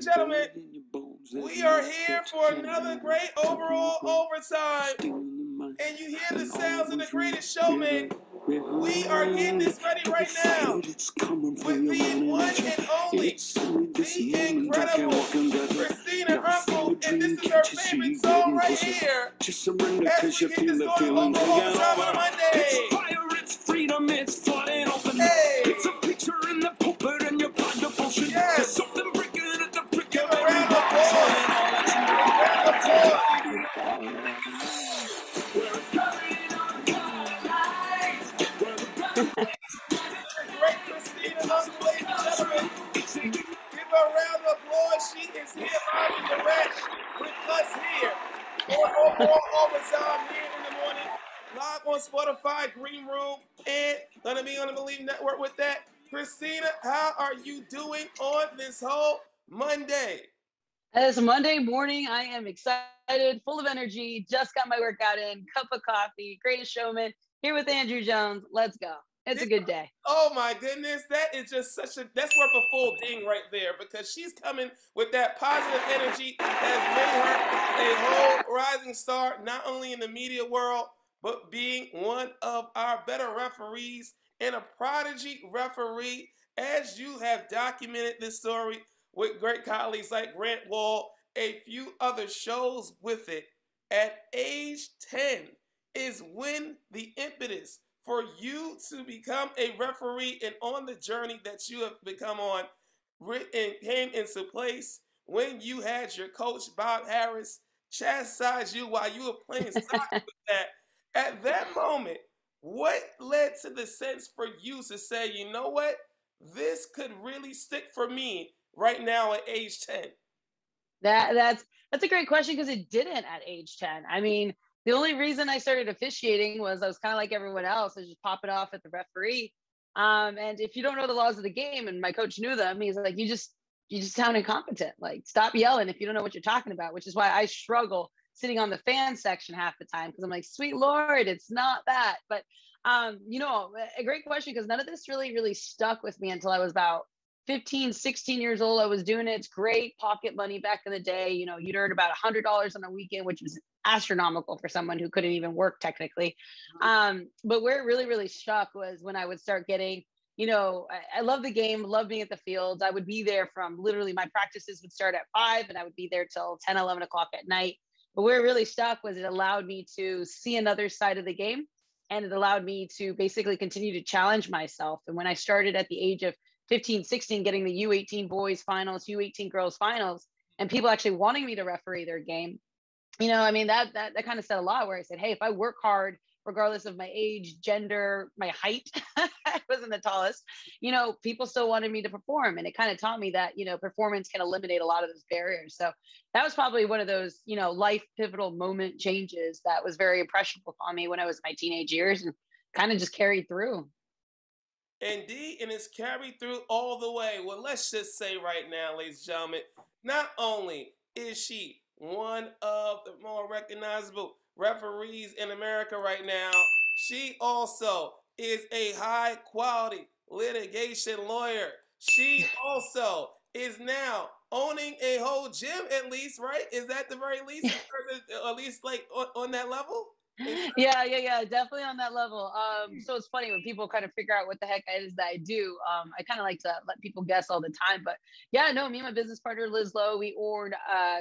and gentlemen, we are here for another great overall overtime. And you hear the sounds of the greatest showman. We are getting this ready right now with the one and only, the incredible Christina Unkel. And this is her favorite song right here as we get this going over overtime on Monday. It's fire, it's freedom, it's flying open. Hey. It's a picture in the pulpit and your blind devotion. Yes. There's something breaking at the brick. Give a round of applause. Round of applause. Great Christina Unkel, ladies and gentlemen. Give her a round of applause. She is here live and direct with us here for overall overtime here in the morning. Live on Spotify, Green Room, and gonna be on the Bleav Network with that. Christina, how are you doing on this whole Monday? It's Monday morning. I am excited, full of energy. Just got my workout in, cup of coffee, greatest showman, here with Andrew Jones. Let's go. It's a good day. Oh my goodness, that is just that's worth a full ding right there, because she's coming with that positive energy that has made her a whole rising star, not only in the media world, but being one of our better referees and a prodigy referee, as you have documented this story with great colleagues like Grant Wall, a few other shows with it. At age 10 is when the impetus for you to become a referee and on the journey that you have become on came into place when you had your coach, Bob Harris, chastise you while you were playing soccer with that. At that moment, what led to the sense for you to say, you know what, this could really stick for me right now at age 10? That's a great question, because it didn't at age 10. I mean, the only reason I started officiating was I was kind of like everyone else. I was just popping off at the referee. And if you don't know the laws of the game, and my coach knew them, he's like, you just sound incompetent. Like, stop yelling if you don't know what you're talking about, which is why I struggle sitting on the fan section half the time, because I'm like, sweet Lord, it's not that. But, you know, a great question, because none of this really stuck with me until I was about 15, 16 years old. I was doing it. It's great pocket money back in the day. You know, you'd earn about $100 on a weekend, which was astronomical for someone who couldn't even work technically. But where it really stuck was when I would start getting, you know, I love the game, love being at the fields. I would be there from literally, my practices would start at 5 and I would be there till 10, 11 o'clock at night. But where it really stuck was it allowed me to see another side of the game, and it allowed me to basically continue to challenge myself. And when I started at the age of 15, 16, getting the U18 boys finals, U18 girls finals, and people actually wanting me to referee their game, you know, I mean, that kind of said a lot, where I said, hey, if I work hard, regardless of my age, gender, my height, I wasn't the tallest, you know, people still wanted me to perform. And it kind of taught me that, you know, performance can eliminate a lot of those barriers. So that was probably one of those, you know, life pivotal moment changes that was very impressionable on me when I was in my teenage years, and kind of just carried through. Indeed, and it's carried through all the way. Well, let's just say right now, ladies and gentlemen, not only is she one of the more recognizable referees in America right now, she also is a high quality litigation lawyer. She also is now owning a whole gym, at least, right? Is that the very least? At least like on that level? Yeah, definitely on that level. So it's funny when people kind of figure out what the heck it is that I do. I kind of like to let people guess all the time, but yeah, no, me and my business partner Liz Lowe, we own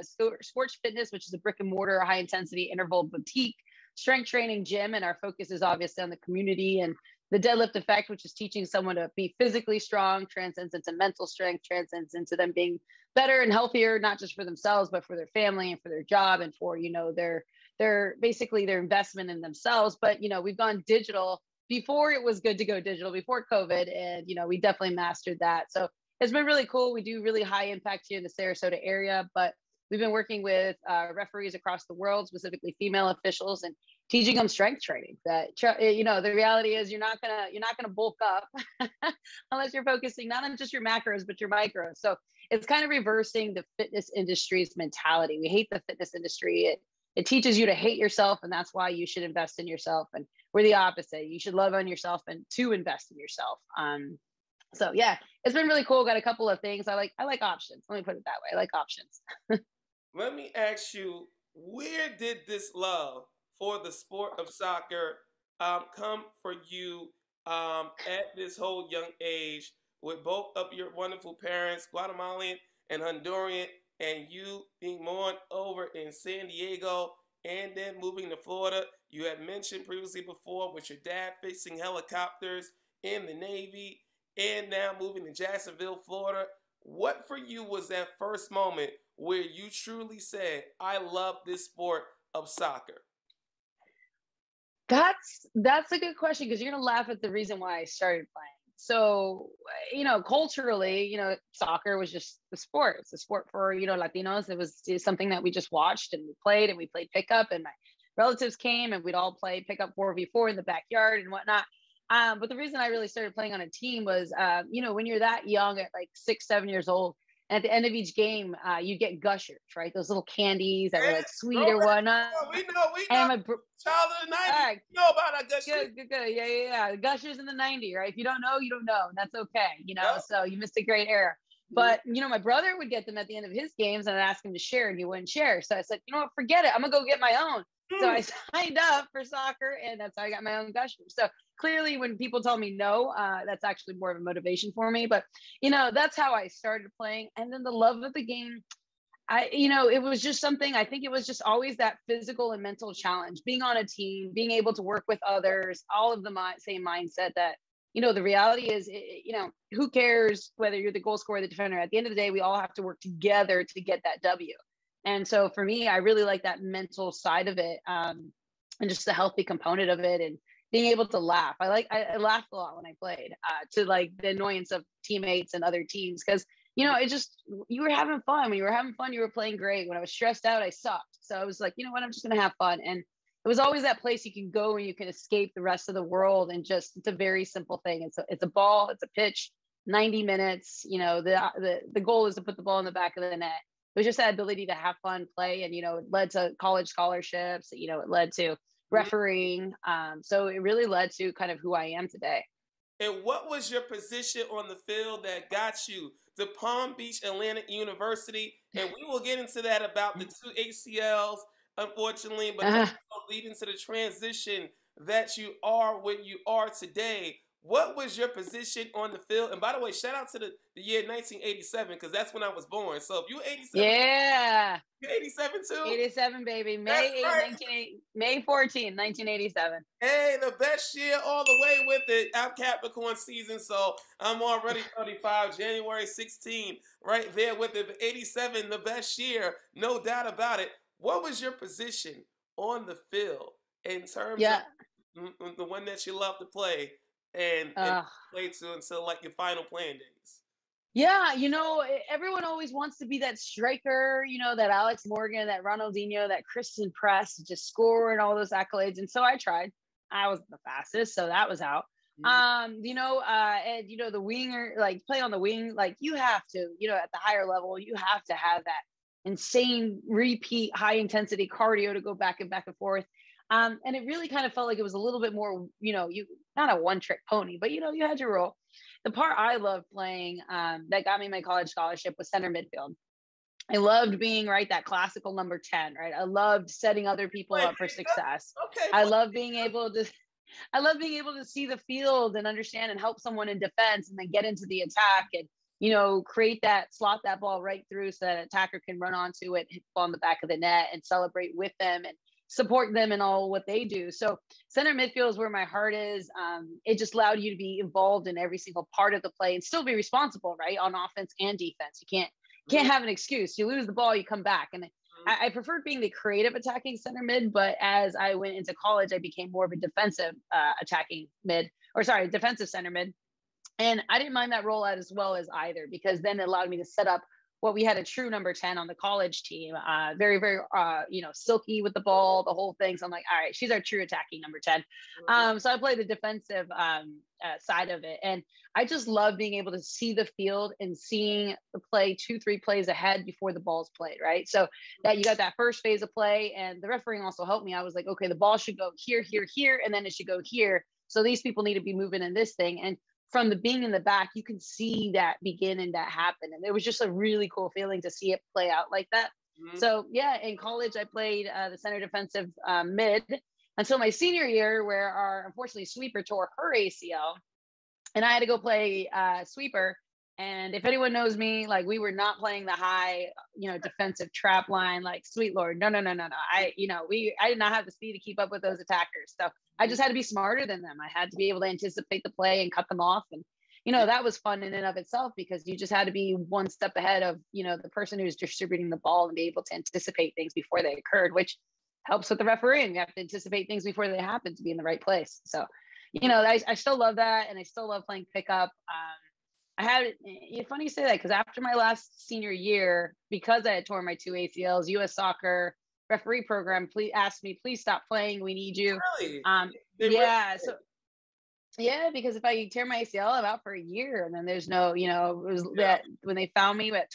Scorch Fitness, which is a brick and mortar high intensity interval boutique strength training gym, and our focus is obviously on the community and the deadlift effect, which is teaching someone to be physically strong, transcends into mental strength, transcends into them being better and healthier, not just for themselves, but for their family and for their job and for, you know, their basically their investment in themselves. But, you know, we've gone digital before it was good to go digital, before COVID. And, you know, we definitely mastered that. So it's been really cool. We do really high impact here in the Sarasota area, but we've been working with referees across the world, specifically female officials, and teaching them strength training. That, you know, the reality is you're not gonna bulk up unless you're focusing not on just your macros, but your micros. So it's kind of reversing the fitness industry's mentality. We hate the fitness industry. It teaches you to hate yourself, and that's why you should invest in yourself. And we're the opposite. You should love on yourself and to invest in yourself. So yeah, it's been really cool. Got a couple of things. I like options. Let me put it that way. I like options. Let me ask you, where did this love for the sport of soccer come for you at this whole young age with both of your wonderful parents, Guatemalan and Honduran, and you being born over in San Diego and then moving to Florida? You had mentioned previously before with your dad fixing helicopters in the Navy and now moving to Jacksonville, Florida. What for you was that first moment where you truly said, I love this sport of soccer? That's a good question because you're gonna laugh at the reason why I started playing. So, culturally, soccer was just the sport. It's a sport for, Latinos. It's something that we just watched and we played pickup and my relatives came and we'd all play pickup 4v4 in the backyard and whatnot. But the reason I really started playing on a team was, when you're that young at like 6, 7 years old, and at the end of each game, you get gushers, right? Those little candies that were like sweet or whatnot. We know. And Child of the 90s. You know about our gushers. Good. Yeah. Gushers in the 90s, right? If you don't know, you don't know. And that's okay, Yep. So you missed a great era. But, my brother would get them at the end of his games and I'd ask him to share and he wouldn't share. So I said, you know what, forget it. I'm going to go get my own. So I signed up for soccer and that's how I got my own gushers. So clearly when people tell me no, that's actually more of a motivation for me. But, that's how I started playing. And then the love of the game, it was just something, I think it was just always that physical and mental challenge, being on a team, being able to work with others, all of the same mindset that, the reality is, who cares whether you're the goal scorer or the defender? At the end of the day, we all have to work together to get that W. And so for me, I really like that mental side of it, and just the healthy component of it and being able to laugh. I laughed a lot when I played, to like the annoyance of teammates and other teams. Cause you were having fun. When you were having fun, you were playing great. When I was stressed out, I sucked. So I was like, you know what, I'm just going to have fun. And it was always that place you can go and you can escape the rest of the world. And just, it's a very simple thing. It's a ball, it's a pitch, 90 minutes, the goal is to put the ball in the back of the net. It was just that ability to have fun, play. And, it led to college scholarships, it led to refereeing. So it really led to kind of who I am today. And what was your position on the field that got you to Palm Beach Atlantic University? And we will get into that about the 2 ACLs, unfortunately, but leading to the transition that you are where you are today. What was your position on the field? And by the way, shout out to the year 1987, because that's when I was born. So if you're 87, yeah, you're 87 too? 87, baby. May 14, 1987. Hey, the best year all the way with it. I'm Capricorn season, so I'm already 35. January 16, right there with it. 87, the best year, no doubt about it. What was your position on the field in terms of the one that you love to play? And play to until like your final playing days? Yeah, everyone always wants to be that striker, that Alex Morgan, that Ronaldinho, that Christian Press, just score and all those accolades. And so I tried. I wasn't the fastest, so that was out. And the winger, like play on the wing, like you have to, at the higher level, you have to have that insane repeat high intensity cardio to go back and forth. And it really kind of felt like it was a little bit more, you not a one-trick pony, but you had your role. The part I loved playing that got me my college scholarship was center midfield. I loved being that classical number 10, right? I loved setting other people up for success. Okay. I love being able to see the field and understand and help someone in defense and then get into the attack and slot that ball right through so that an attacker can run onto it, hit the ball in the back of the net and celebrate with them and support them in all what they do. So center midfield is where my heart is. It just allowed you to be involved in every single part of the play and still be responsible, right? On offense and defense. You can't have an excuse. You lose the ball, you come back. And I preferred being the creative attacking center mid, but as I went into college, I became more of a defensive defensive center mid. And I didn't mind that role as well as either, because then it allowed me to set up what we had a true number 10 on the college team, very, very, silky with the ball, the whole thing. So I'm like, all right, she's our true attacking number 10. So I play the defensive side of it. And I just love being able to see the field and seeing the play 2-3 plays ahead before the ball's played, right? So that you got that first phase of play, and the refereeing also helped me. I was like, okay, the ball should go here, here, here, and then it should go here. So these people need to be moving in this thing. And from the being in the back, you can see that begin and that happen. And it was just a really cool feeling to see it play out like that. Mm-hmm. So yeah, in college, I played the center defensive mid until my senior year, where our unfortunately sweeper tore her ACL, and I had to go play sweeper. And if anyone knows me, like, we were not playing the high, defensive trap line, like, sweet Lord. No. I did not have the speed to keep up with those attackers. So I just had to be smarter than them. I had to be able to anticipate the play and cut them off. And, that was fun in and of itself, because you just had to be one step ahead of, the person who's distributing the ball and be able to anticipate things before they occurred, which helps with the refereeing. You have to anticipate things before they happen to be in the right place. So, I still love that. And I still love playing pickup. It's funny you say that, because after my last senior year, because I had torn my 2 ACLs, U.S. Soccer referee program asked me, please stop playing. We need you. Really? Because if I tear my ACL, I'm out for a year, and then there's no, it was that when they found me at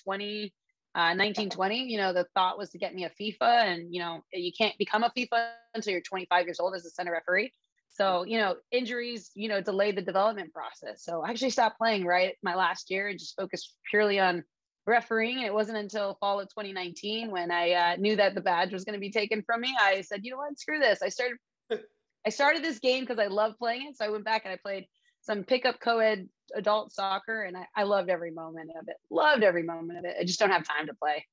19, 20, the thought was to get me a FIFA, and, you can't become a FIFA until you're 25 years old as a center referee. So, injuries, delayed the development process. So I actually stopped playing right my last year and just focused purely on refereeing. It wasn't until fall of 2019 when I knew that the badge was going to be taken from me. I said, you know what, screw this. I started this game because I love playing it. So I went back and I played some pickup co-ed adult soccer, and I loved every moment of it. I just don't have time to play.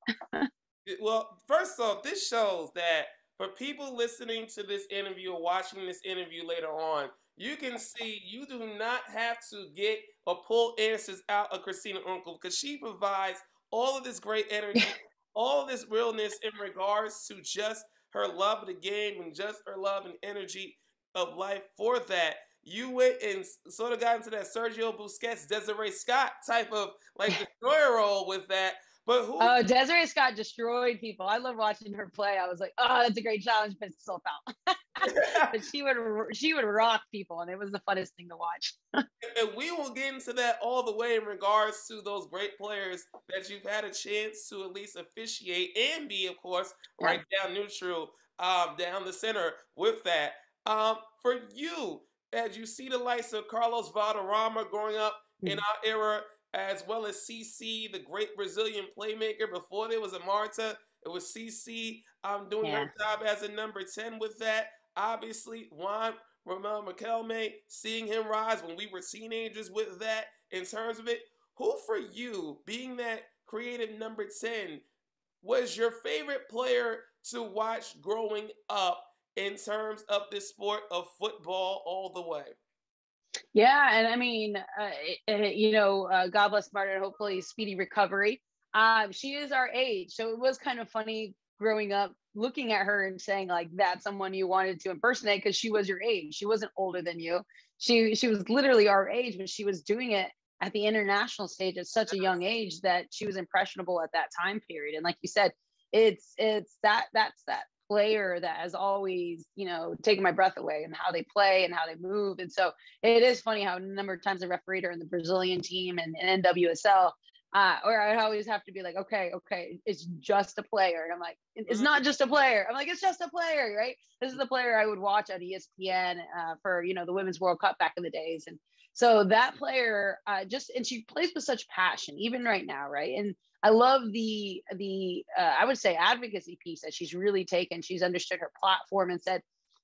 Well, first off, this shows that for people listening to this interview or watching this interview later on, you can see you do not have to get or pull answers out of Christina Unkel, because she provides all of this great energy, all of this realness in regards to just her love of the game and just her love and energy of life. For that, you went and sort of got into that Sergio Busquets, Desiree Scott type of like destroyer role with that. But Desiree Scott destroyed people. I love watching her play. I was like, oh, that's a great challenge, but still foul. But she would rock people, and it was the funnest thing to watch. And we will get into that all the way in regards to those great players that you've had a chance to at least officiate and be, of course, right down neutral, down the center with that. For you, as you see the likes of Carlos Valderrama growing up in our era, as well as CC, the great Brazilian playmaker. Before there was a Marta, it was CC doing her job as a number 10 with that. Obviously, Juan Romel Riquelme, seeing him rise when we were teenagers with that in terms of it. Who for you, being that creative number 10, was your favorite player to watch growing up in terms of this sport of football all the way? Yeah, and I mean, God bless Marta, hopefully speedy recovery. She is our age, so it was kind of funny growing up, looking at her and saying, like, that's someone you wanted to impersonate because she was your age. She wasn't older than you. She was literally our age, but she was doing it at the international stage at such a young age that she was impressionable at that time period. And like you said, that's that player that has always, taken my breath away, and how they play and how they move. And so it is funny how a number of times I refereed her in the Brazilian team and NWSL, or I always have to be like, okay, it's just a player. And I'm like, it's not just a player. I'm like, it's just a player, right? This is the player I would watch on ESPN for, the Women's World Cup back in the days. And so that player and she plays with such passion, even right now, right? And I love the I would say advocacy piece that she's really taken. She's understood her platform and said,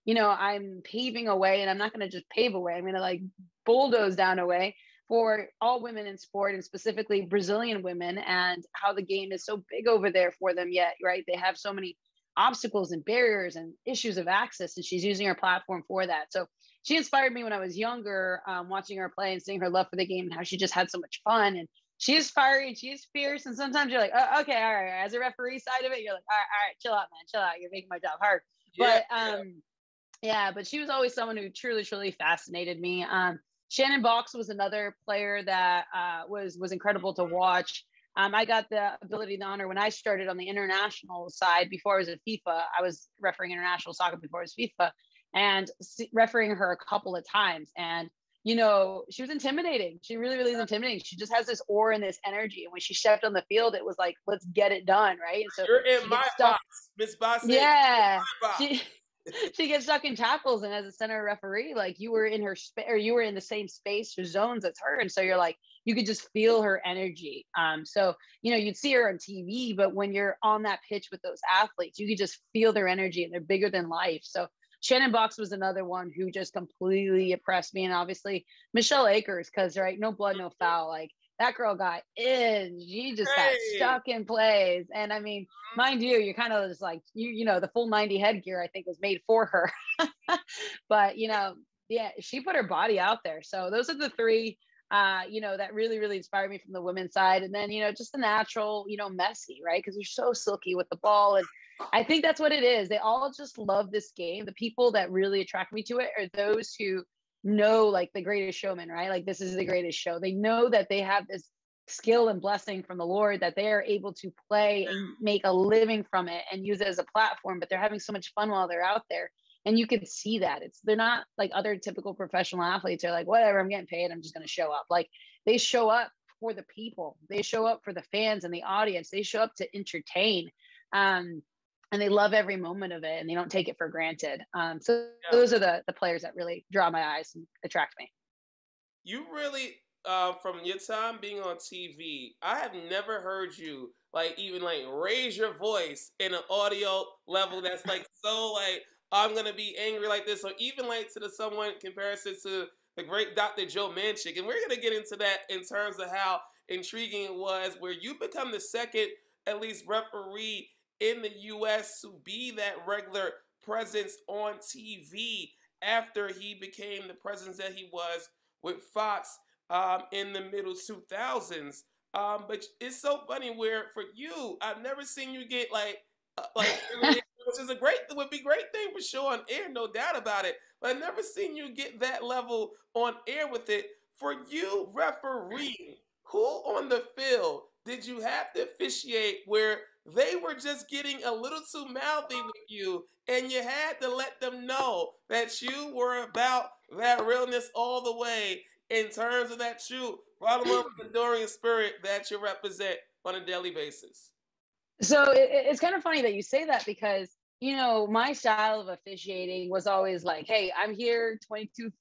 I'm paving a way, and I'm not going to just pave a way. I'm going to like bulldoze down a way for all women in sport, and specifically Brazilian women, and how the game is so big over there for them yet, right? They have so many obstacles and barriers and issues of access, and she's using her platform for that. So she inspired me when I was younger, watching her play and seeing her love for the game and how she just had so much fun. And she is fiery and she is fierce. And sometimes you're like, oh, okay, all right. As a referee side of it, you're like, all right, chill out, man, chill out. You're making my job hard. But she was always someone who truly, truly fascinated me. Shannon Box was another player that was incredible to watch. I got the ability and the honor when I started on the international side. Before I was at FIFA, I was refereeing international soccer before I was FIFA, and refereeing her a couple of times. And she was intimidating. She really, really is intimidating. She just has this aura and this energy. And when she stepped on the field, it was like, let's get it done, right? And so you're in my box, Miss Boss. Yeah. she gets stuck in tackles, and as a center referee, like you were in her or you were in the same space or zones as her, and so you're like you could just feel her energy. So you'd see her on TV, but when you're on that pitch with those athletes, you could just feel their energy, and they're bigger than life. So Shannon Box was another one who just completely impressed me, and obviously Michelle Akers, because right, no blood, no foul, like. That girl got in. She just got stuck in plays. And I mean, mind you, you're kind of just like, the full 90 headgear, I think, was made for her. But, yeah, she put her body out there. So those are the three, that really, really inspired me from the women's side. And then, just the natural, Messi, right? Because they're so silky with the ball. And I think that's what it is. They all just love this game. The people that really attract me to it are those who know, like, the greatest showman, right? Like, this is the greatest show. They know that they have this skill and blessing from the Lord, that they are able to play and make a living from it and use it as a platform, but they're having so much fun while they're out there. And you can see that they're not like other typical professional athletes are like, whatever, I'm getting paid, I'm just going to show up. Like, they show up for the people, they show up for the fans and the audience, they show up to entertain. And they love every moment of it, and they don't take it for granted. So those are the players that really draw my eyes and attract me. You really, from your time being on TV, I have never heard you even raise your voice in an audio level that's so I'm gonna be angry like this, or even to the someone comparison to the great Dr. Joe Manchick. And we're gonna get into that in terms of how intriguing it was, where you become the second, at least, referee in the U.S. to be that regular presence on TV after he became the presence that he was with Fox in the middle 2000s. But it's so funny where for you, I've never seen you get which is would be great thing for sure on air, no doubt about it. But I've never seen you get that level on air with it. For you, refereeing, who on the field did you have to officiate where they were just getting a little too mouthy with you, and you had to let them know that you were about that realness all the way in terms of that true bottom-up enduring spirit that you represent on a daily basis? So it's kind of funny that you say that, because my style of officiating was always like, hey, I'm here, 22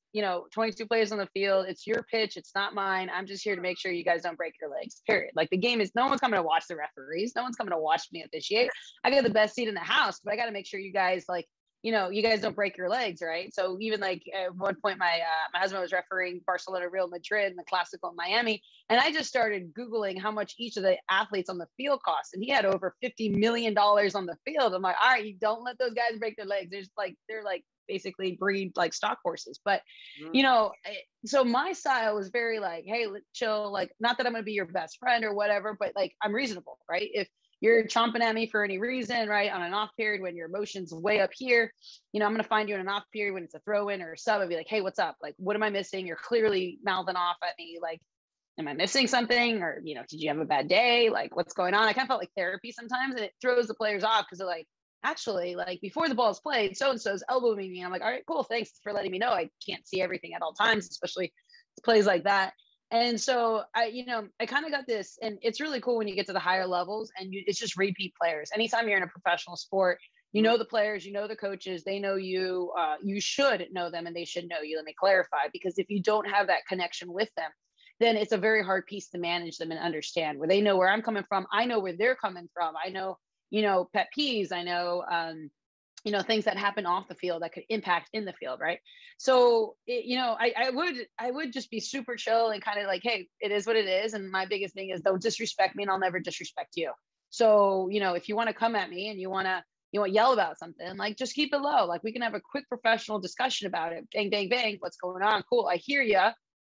players on the field. It's your pitch. It's not mine. I'm just here to make sure you guys don't break your legs, period. Like, the game is, no one's coming to watch the referees. No one's coming to watch me officiate. I got the best seat in the house, but I got to make sure you guys you guys don't break your legs, right? So even at one point, my husband was refereeing Barcelona, Real Madrid, and the Clasico in Miami, and I just started Googling how much each of the athletes on the field cost, and he had over $50 million on the field. I'm like, all right, you don't let those guys break their legs. They're basically breed stock horses. But so my style was very hey, chill. Not that I'm going to be your best friend or whatever, but I'm reasonable, right? If you're chomping at me for any reason, right, on an off period when your emotion's way up here, I'm going to find you in an off period when it's a throw in or a sub and be like, hey, what's up? What am I missing? You're clearly mouthing off at me. Am I missing something? Or, did you have a bad day? What's going on? I kind of felt like therapy sometimes, and it throws the players off because they're actually, before the ball is played, so-and-so's elbowing me. And I'm like, all right, cool. Thanks for letting me know. I can't see everything at all times, especially plays like that. And so I kind of got this, and it's really cool when you get to the higher levels and it's just repeat players. Anytime you're in a professional sport, the players, the coaches, they know you, you should know them and they should know you. Let me clarify, because if you don't have that connection with them, then it's a very hard piece to manage them and understand, where they know where I'm coming from. I know where they're coming from. I know, pet peeves. I know, things that happen off the field that could impact in the field. Right. So, I would just be super chill and kind of hey, it is what it is. And my biggest thing is, don't disrespect me and I'll never disrespect you. So, if you want to come at me and you want to yell about something, just keep it low. We can have a quick professional discussion about it. Bang, bang, bang. What's going on? Cool. I hear you.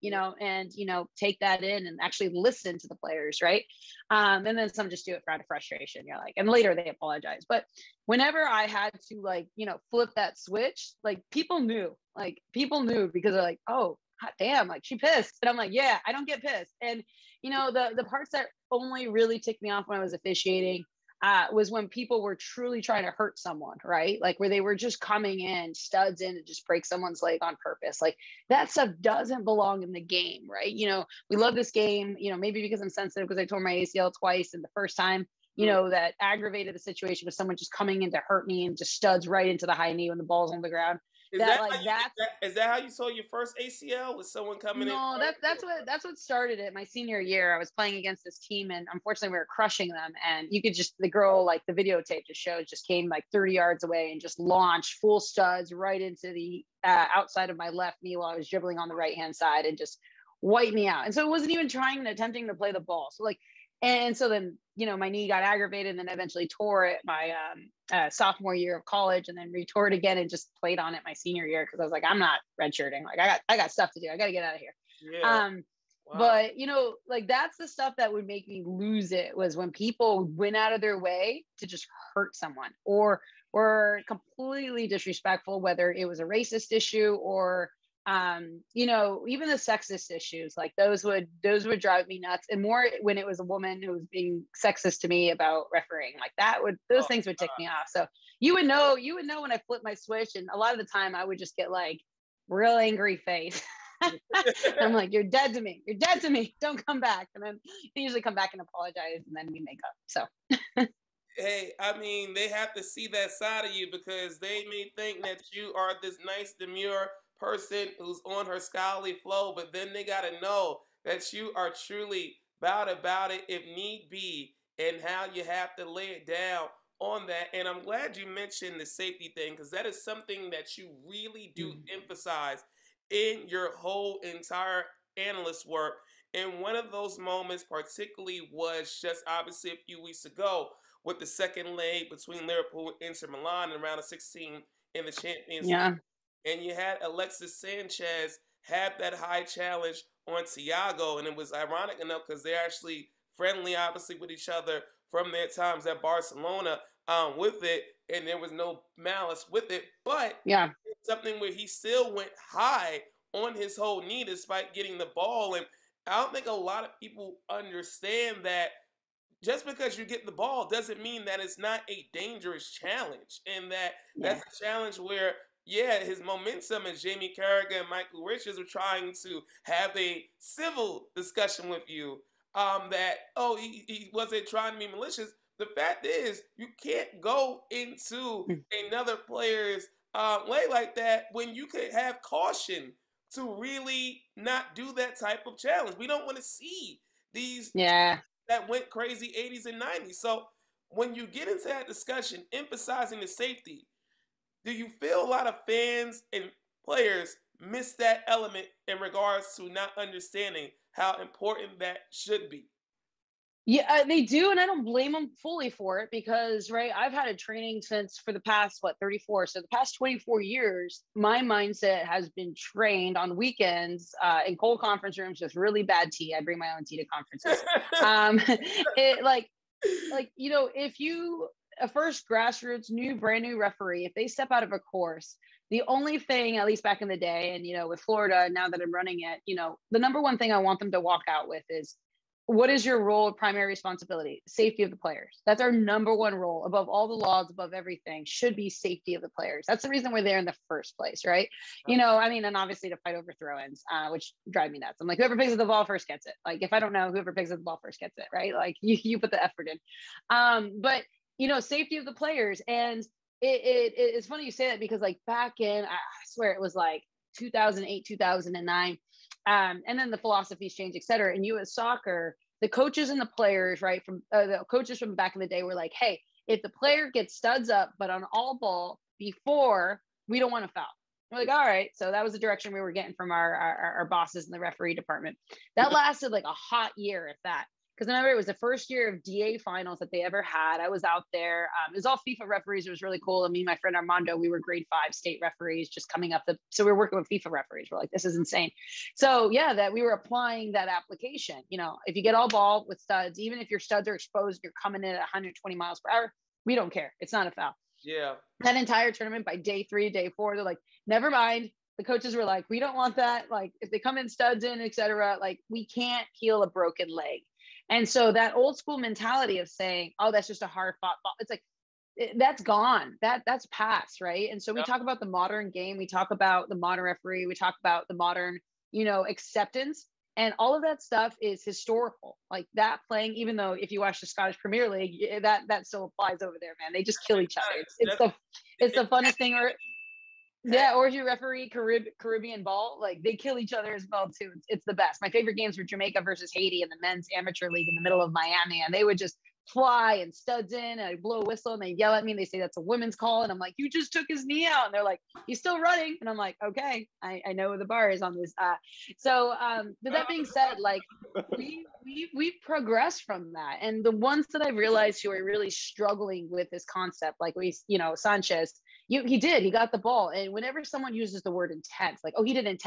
And, take that in and actually listen to the players. Right. And then some just do it out of frustration. You're and later they apologize. But whenever I had to flip that switch, people knew because they're oh, hot damn, she pissed. And I'm yeah, I don't get pissed. And, the parts that only really ticked me off when I was officiating was when people were truly trying to hurt someone, right? Where they were just coming in, studs in to just break someone's leg on purpose. That stuff doesn't belong in the game, right? We love this game, maybe because I'm sensitive because I tore my ACL twice. And the first time, you know, that aggravated the situation with someone just coming in to hurt me and just studs right into the high knee when the ball's on the ground. Is That that like how you, that's is that how you saw your first ACL? Was someone coming in? no, that's what started it. My senior year, I was playing against this team, and unfortunately, we were crushing them. And you could just the girl, like the videotape just shows, just came like 30 yards away and just launched full studs right into the outside of my left knee while I was dribbling on the right hand side and just wiped me out. And so it wasn't even attempting to play the ball. So like, and so then you know my knee got aggravated, and then eventually tore it my sophomore year of college, and then retore it again and just played on it my senior year because I was like, I'm not redshirting. Like I got stuff to do. I got to get out of here. Yeah. Wow. But you know, like that's the stuff that would make me lose it was when people went out of their way to just hurt someone or were completely disrespectful, whether it was a racist issue or you know, even the sexist issues, like those would drive me nuts. And more when it was a woman who was being sexist to me about refereeing, like those things would tick me off. So you would know when I flip my switch, and a lot of the time I would just get like real angry face. I'm like, you're dead to me. You're dead to me. Don't come back. And then they usually come back and apologize, and then we make up. So Hey, I mean, they have to see that side of you because they may think that you are this nice, demure person who's on her scholarly flow, but then they got to know that you are truly about it if need be, and how you have to lay it down on that. And I'm glad you mentioned the safety thing because that is something that you really do emphasize in your whole entire analyst work. And one of those moments particularly was just obviously a few weeks ago with the second leg between Liverpool and Inter Milan in round of 16 in the Champions League. And you had Alexis Sanchez have that high challenge on Thiago, and it was ironic enough because they're actually friendly, obviously, with each other from their times at Barcelona with it, and there was no malice with it. But yeah, it's something where he still went high on his whole knee despite getting the ball, and I don't think a lot of people understand that just because you get the ball doesn't mean that it's not a dangerous challenge, and that's a challenge where his momentum and Jamie Carragher and Michael Richards were trying to have a civil discussion with you. He wasn't trying to be malicious. The fact is, you can't go into another player's way like that when you could have caution to really not do that type of challenge. We don't want to see these that went crazy 80s and 90s. So when you get into that discussion, emphasizing the safety, do you feel a lot of fans and players miss that element in regards to not understanding how important that should be? Yeah, they do, and I don't blame them fully for it because, right, I've had a training since for the past 34, so the past 24 years, my mindset has been trained on weekends in cold conference rooms with really bad tea. I bring my own tea to conferences. You know, if you a first grassroots brand new referee, if they step out of a course, the only thing, at least back in the day, and you know, with Florida, now that I'm running it, you know, the number one thing I want them to walk out with is, what is your role of primary responsibility? Safety of the players. That's our number one role. Above all the laws, above everything, should be safety of the players. That's the reason we're there in the first place, right? You know, I mean, and obviously to fight over throw-ins, which drive me nuts. I'm like, whoever picks up the ball first gets it. Like, if I don't know, whoever picks up the ball first gets it, right? Like, you put the effort in. But you know, safety of the players. And it's funny you say that because like back in, I swear it was like 2008, 2009. And then the philosophies changed, et cetera. In U.S. soccer, the coaches and the players, right, from the coaches from back in the day were like, hey, if the player gets studs up, but on all ball before, we don't want to foul. We're like, all right. So that was the direction we were getting from our bosses in the referee department. That lasted like a hot year, if that. Because remember, it was the first year of DA finals that they ever had. I was out there. It was all FIFA referees. It was really cool. And me and my friend Armando, we were grade 5 state referees just coming up. So we were working with FIFA referees. We're like, this is insane. So yeah, that we were applying that application. You know, if you get all ball with studs, even if your studs are exposed, you're coming in at 120 miles per hour. We don't care. It's not a foul. Yeah. That entire tournament by day 3, day 4, they're like, never mind. The coaches were like, we don't want that. Like if they come in studs in, et cetera, like we can't heal a broken leg. And so that old school mentality of saying, oh, that's just a hard fought ball. It's like, that's gone. That's past. Right. And so we talk about the modern game. We talk about the modern referee. We talk about the modern, you know, acceptance. And all of that stuff is historical. Like that playing, even though if you watch the Scottish Premier League, that still applies over there, man. They just kill each other. It's the funnest thing. Or yeah, or if you referee Caribbean ball, like they kill each other as well too. It's the best. My favorite games were Jamaica versus Haiti in the men's amateur league in the middle of Miami, and they would just fly and studs in, and I blow a whistle and they yell at me and they say that's a women's call, and I'm like, you just took his knee out, and they're like, he's still running, and I'm like, okay, I know the bar is on this. But that being said, like we've progressed from that, and the ones that I've realized who are really struggling with this concept, like Sanchez, he got the ball, and whenever someone uses the word intent, like, oh, he didn't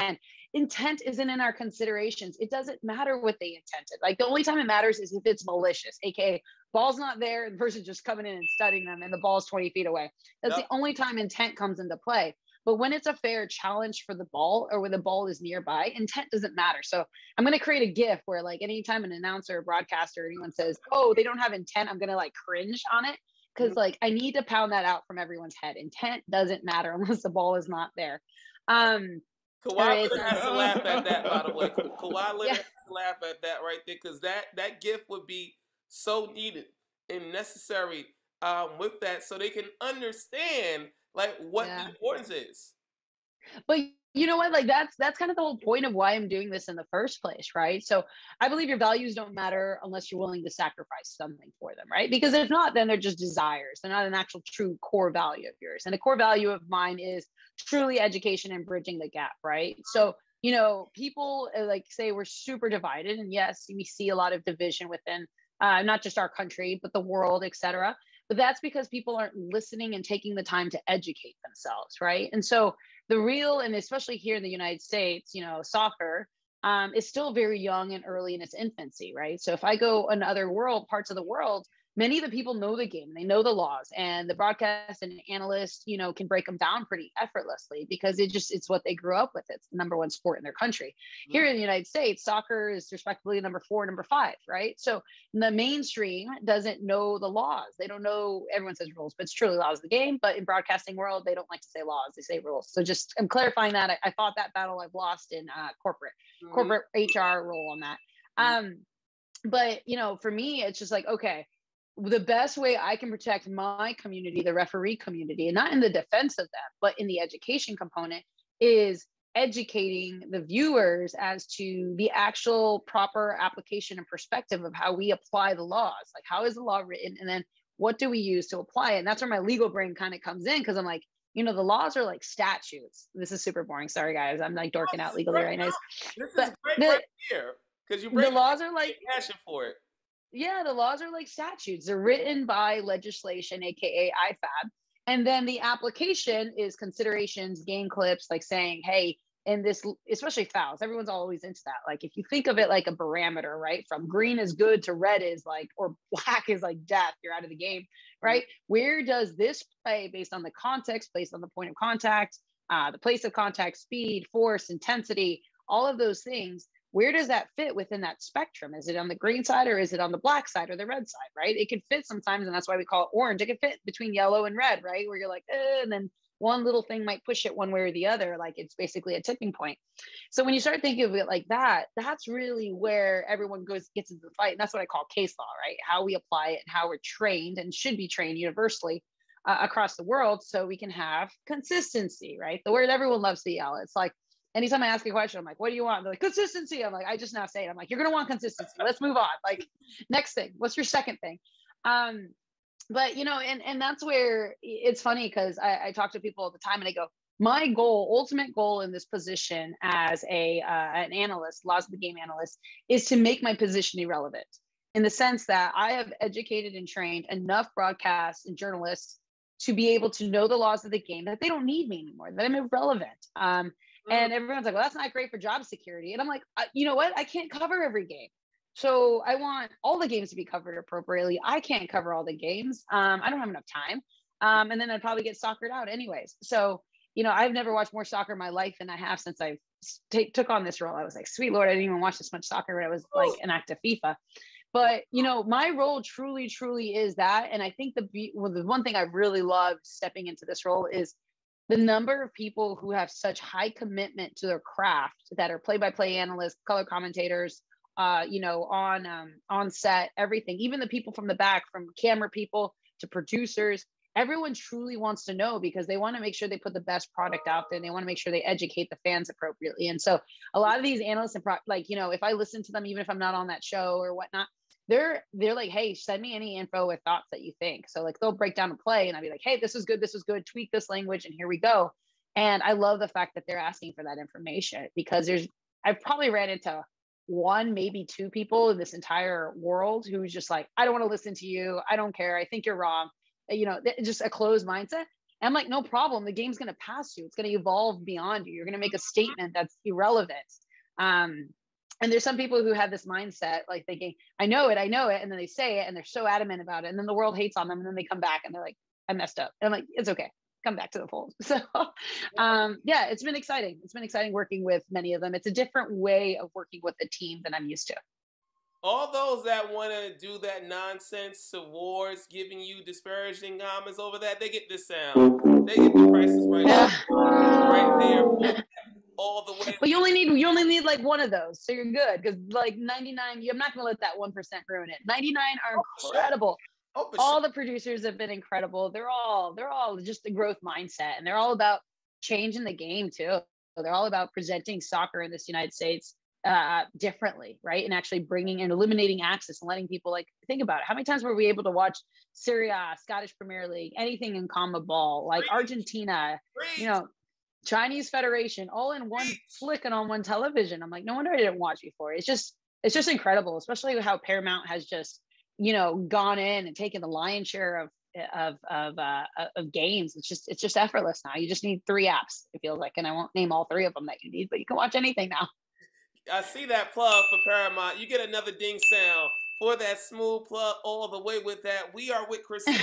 intent isn't in our considerations. It doesn't matter what they intended. Like the only time it matters is if it's malicious, aka ball's not there and the person just coming in and studying them and the ball's 20 feet away. That's the only time intent comes into play. But when it's a fair challenge for the ball or when the ball is nearby, intent doesn't matter. So I'm going to create a GIF where like anytime an announcer or broadcaster or anyone says, oh, they don't have intent, I'm going to like cringe on it. Because like I need to pound that out from everyone's head. Intent doesn't matter unless the ball is not there. Kawhi has to laugh at that, by the way. Kawhi has to laugh at that right there, because that gift would be so needed and necessary with that, so they can understand like what the importance is. But you know what? Like that's kind of the whole point of why I'm doing this in the first place, right? So I believe your values don't matter unless you're willing to sacrifice something for them, right? Because if not, then they're just desires. They're not an actual true core value of yours. And a core value of mine is truly education and bridging the gap, right? So, people like say we're super divided, and yes, we see a lot of division within not just our country, but the world, etc. But that's because people aren't listening and taking the time to educate themselves, right? And so and especially here in the United States, soccer is still very young and early in its infancy, right? So if I go in other parts of the world, many of the people know the game, they know the laws, and the broadcast and analyst, can break them down pretty effortlessly because it's what they grew up with. It's the number one sport in their country. Here in the United States, soccer is respectively number 4, number 5, right? So the mainstream doesn't know the laws. They don't know, everyone says rules, but it's truly laws of the game. But in broadcasting world, they don't like to say laws, they say rules. So just, I'm clarifying that. I fought that battle. I've lost in corporate HR role on that. But for me, it's just like, okay, the best way I can protect my community, the referee community, and not in the defense of them, but in the education component, is educating the viewers as to the actual proper application and perspective of how we apply the laws. Like, how is the law written? And then what do we use to apply it? And that's where my legal brain kind of comes in, because I'm like, the laws are like statutes. This is super boring. Sorry, guys. I'm like dorking out legally right now. This is great right here, because the laws are like passion for it. Yeah, the laws are like statutes. They're written by legislation, aka IFAB. And then the application is considerations, game clips, like saying, hey, in this, especially fouls, everyone's always into that. Like if you think of it like a barometer, right? From green is good to red is like, or black is like death, you're out of the game, right? Where does this play based on the context, based on the point of contact, the place of contact, speed, force, intensity, all of those things? Where does that fit within that spectrum? Is it on the green side, or is it on the black side or the red side, right? It could fit sometimes, and that's why we call it orange. It could fit between yellow and red, right? Where you're like, and then one little thing might push it one way or the other. Like it's basically a tipping point. So when you start thinking of it like that, that's really where everyone gets into the fight. And that's what I call case law, right? How we apply it and how we're trained and should be trained universally across the world, so we can have consistency, right? The word everyone loves to yell. It's like, anytime I ask a question, I'm like, what do you want? They're like, consistency. I'm like, I just now say it. I'm like, you're going to want consistency. Let's move on. Like, next thing, what's your second thing? But, and that's where it's funny, because I talk to people all the time and I go, my ultimate goal in this position as an analyst, laws of the game analyst, is to make my position irrelevant, in the sense that I have educated and trained enough broadcasts and journalists to be able to know the laws of the game that they don't need me anymore, that I'm irrelevant. And everyone's like, well, that's not great for job security. And I'm like, you know what? I can't cover every game. So I want all the games to be covered appropriately. I can't cover all the games. I don't have enough time. And then I'd probably get soccered out anyways. So, I've never watched more soccer in my life than I have since I took on this role. I was like, sweet Lord, I didn't even watch this much soccer when I was like an active FIFA. But, my role truly, truly is that. And I think the one thing I really love stepping into this role is the number of people who have such high commitment to their craft that are play-by-play analysts, color commentators, on set, everything, even the people from the back, from camera people to producers, everyone truly wants to know because they want to make sure they put the best product out there. And they want to make sure they educate the fans appropriately. And so a lot of these analysts and if I listen to them, even if I'm not on that show or whatnot, they're like, hey, send me any info or thoughts that you think. So like they'll break down a play and I'll be like, hey, this is good, tweak this language, and here we go. And I love the fact that they're asking for that information because I've probably ran into one, maybe two people in this entire world who's just like, I don't want to listen to you. I don't care. I think you're wrong. Just a closed mindset. And I'm like, no problem. The game's going to pass you. It's going to evolve beyond you. You're going to make a statement that's irrelevant. And there's some people who have this mindset, like thinking, I know it. And then they say it and they're so adamant about it. And then the world hates on them. And then they come back and they're like, I messed up. And I'm like, it's okay. Come back to the fold. So, it's been exciting. It's been exciting working with many of them. It's a different way of working with a team than I'm used to. All those that want to do that nonsense towards giving you disparaging comments over that, they get this sound. They get the prices right there. All the way. But you only need like one of those, so you're good. Because like 99, I'm not gonna let that 1% ruin it. 99 are incredible. All the producers have been incredible. They're all just a growth mindset, and they're all about changing the game too. They're all about presenting soccer in this United States differently, right? And actually bringing and eliminating access and letting people think about it. How many times were we able to watch Serie A, Scottish Premier League, anything in CONMEBOL, like Argentina, Chinese Federation, all in one flick and on one television? I'm like, no wonder I didn't watch before. It's just incredible, especially how Paramount has just, gone in and taken the lion's share of games. It's just effortless now. You just need 3 apps, it feels like, and I won't name all 3 of them that you need, but you can watch anything now. I see that plug for Paramount. You get another ding sound for that smooth plug all the way with that. We are with Christina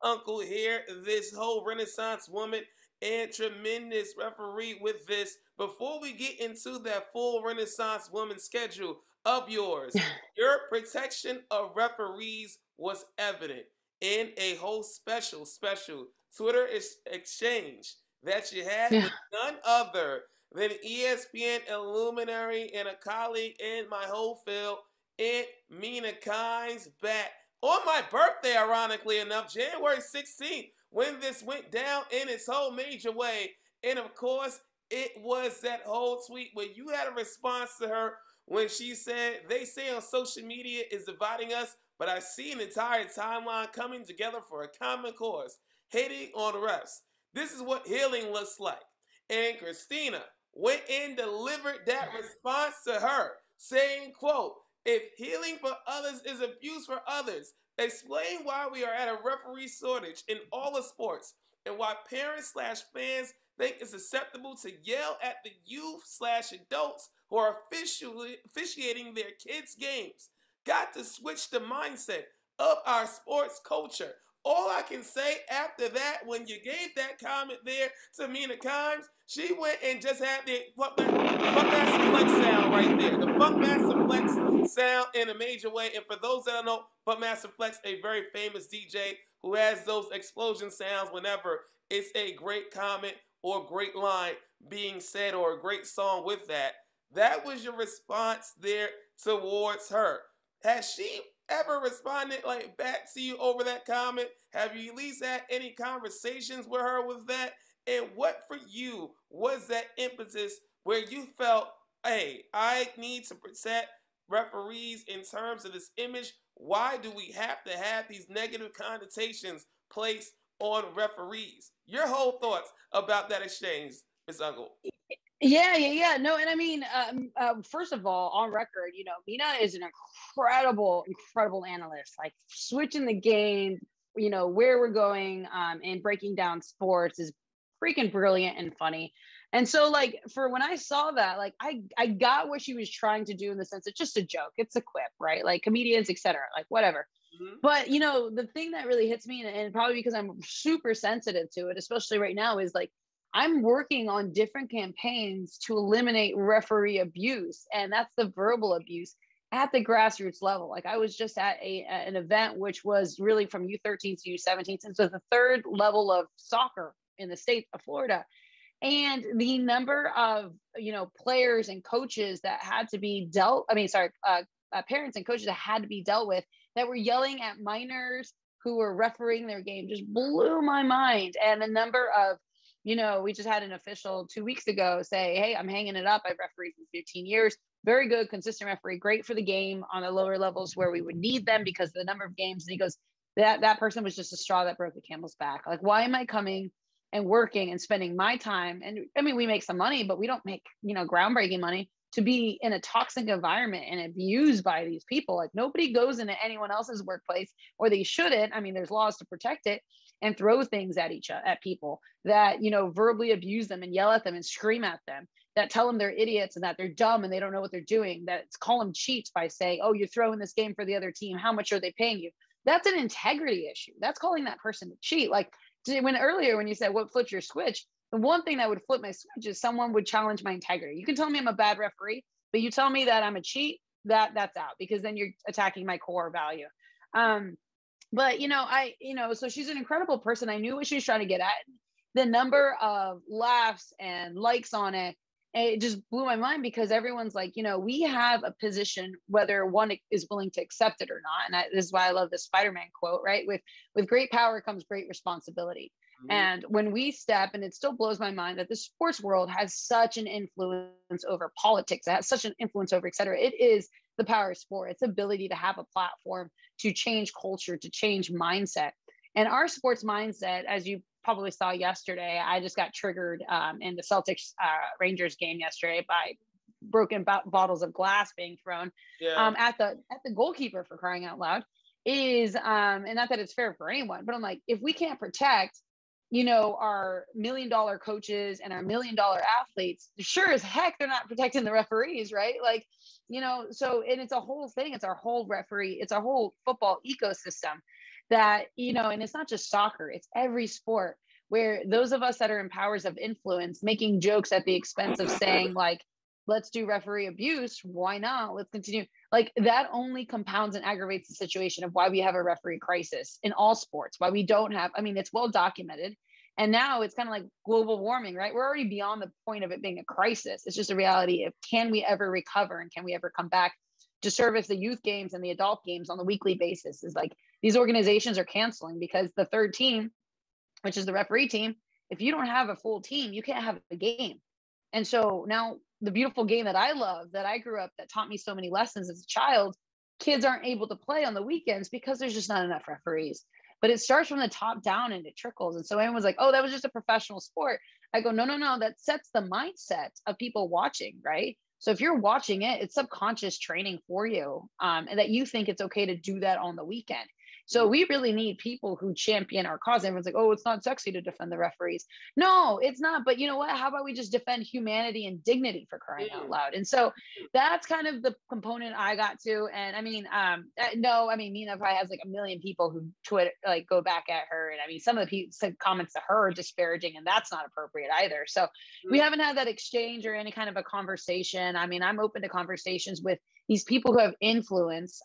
Unkel here, this whole Renaissance woman and tremendous referee with this. Before we get into that full Renaissance woman schedule of yours, your protection of referees was evident in a whole special Twitter exchange that you had with none other than ESPN illuminary and a colleague in my whole field, Aunt Mina Kimes, back on my birthday, ironically enough, January 16th, when this went down in its whole major way. And of course, it was that whole tweet where you had a response to her when she said, they say on social media is dividing us, but I see an entire timeline coming together for a common cause, hating on refs. This is what healing looks like. And Christina went and delivered that response to her, saying, quote, if healing for others is abuse for others, explain why we are at a referee shortage in all the sports and why parents/fans think it's acceptable to yell at the youth/adults who are officiating their kids' games. Got to switch the mindset of our sports culture. All I can say after that, when you gave that comment there to Mina Kimes, she went and just had the Funkmaster Flex sound right there. The Funkmaster Flex sound in a major way. And for those that don't know, Funkmaster Flex, a very famous DJ who has those explosion sounds whenever it's a great comment or great line being said or a great song with that. That was your response there towards her. Has she ever responded back to you over that comment? Have you at least had any conversations with her with that? And what for you was that impetus where you felt, hey, I need to protect referees in terms of this image? Why do we have to have these negative connotations placed on referees? Your whole thoughts about that exchange, Ms. Unkel. Yeah. No, and I mean, first of all, on record, Mina is an incredible analyst, like switching the game, where we're going, and breaking down sports is freaking brilliant and funny. And so for when I saw that, I got what she was trying to do in the sense it's just a joke. It's a quip, right? Like comedians, etc. Whatever. Mm-hmm. But, the thing that really hits me, and probably because I'm super sensitive to it, especially right now, is I'm working on different campaigns to eliminate referee abuse. And that's the verbal abuse at the grassroots level. I was just at an event, which was really from U13 to U17. So the 3rd level of soccer in the state of Florida. And the number of, players and coaches that had to be parents and coaches that had to be dealt with that were yelling at minors who were refereeing their game just blew my mind. And the number of, we just had an official 2 weeks ago say, hey, I'm hanging it up. I've refereed for 15 years. Very good, consistent referee, great for the game on the lower levels where we would need them because of the number of games. And he goes, that person was just a straw that broke the camel's back. Like, why am I coming and working and spending my time? And I mean, we make some money, but we don't make, groundbreaking money to be in a toxic environment and abused by these people. Like, nobody goes into anyone else's workplace, or they shouldn't. I mean, there's laws to protect it, and throw things at people that, verbally abuse them and yell at them and scream at them, that tell them they're idiots and that they're dumb and they don't know what they're doing, that call them cheats by saying, oh, you're throwing this game for the other team. How much are they paying you? That's an integrity issue. That's calling that person to cheat. Like, when you said what flips your switch, the one thing that would flip my switch is someone would challenge my integrity. You can tell me I'm a bad referee, but you tell me that I'm a cheat, that's out, because then you're attacking my core value. But so she's an incredible person. I knew what she was trying to get at. The number of laughs and likes on it just blew my mind, because everyone's like, we have a position, whether one is willing to accept it or not. And this is why I love the Spider-Man quote, right? With great power comes great responsibility. Mm-hmm. And when we step, and it still blows my mind that the sports world has such an influence over politics, it has such an influence over, et cetera. It is the power of sport, its ability to have a platform to change culture, to change mindset. And our sports mindset, as you probably saw yesterday, I just got triggered in the Celtics Rangers game yesterday by broken bottles of glass being thrown at the goalkeeper, for crying out loud. Is and not that it's fair for anyone, but I'm like, if we can't protect our $1 million coaches and our $1 million athletes, sure as heck they're not protecting the referees, right? Like, so, and it's a whole thing. It's our whole referee, it's our whole football ecosystem that, and it's not just soccer, it's every sport, where those of us that are in powers of influence making jokes at the expense of saying, like, let's do referee abuse. Why not? Let's continue. Like, that only compounds and aggravates the situation of why we have a referee crisis in all sports, why we don't have, it's well documented. And now it's kind of like global warming, right? We're already beyond the point of it being a crisis. It's just a reality of, can we ever recover, and can we ever come back to service the youth games and the adult games on the weekly basis? Is like, these organizations are canceling because the third team, which is the referee team, if you don't have a full team, you can't have a game. And so now the beautiful game that I love, that I grew up, that taught me so many lessons as a child, kids aren't able to play on the weekends because there's just not enough referees. But it starts from the top down and it trickles. And so everyone's like, oh, that was just a professional sport. I go, no, that sets the mindset of people watching, right? So if you're watching it, it's subconscious training for you, and that you think it's okay to do that on the weekend. So we really need people who champion our cause. Everyone's like, oh, it's not sexy to defend the referees. No, it's not. But you know what? How about we just defend humanity and dignity, for crying out loud? And so that's kind of the component I got to. And Nina probably has like 1 million people who go back at her. And some of the comments to her are disparaging, and that's not appropriate either. So we haven't had that exchange or any kind of a conversation. I'm open to conversations with these people who have influence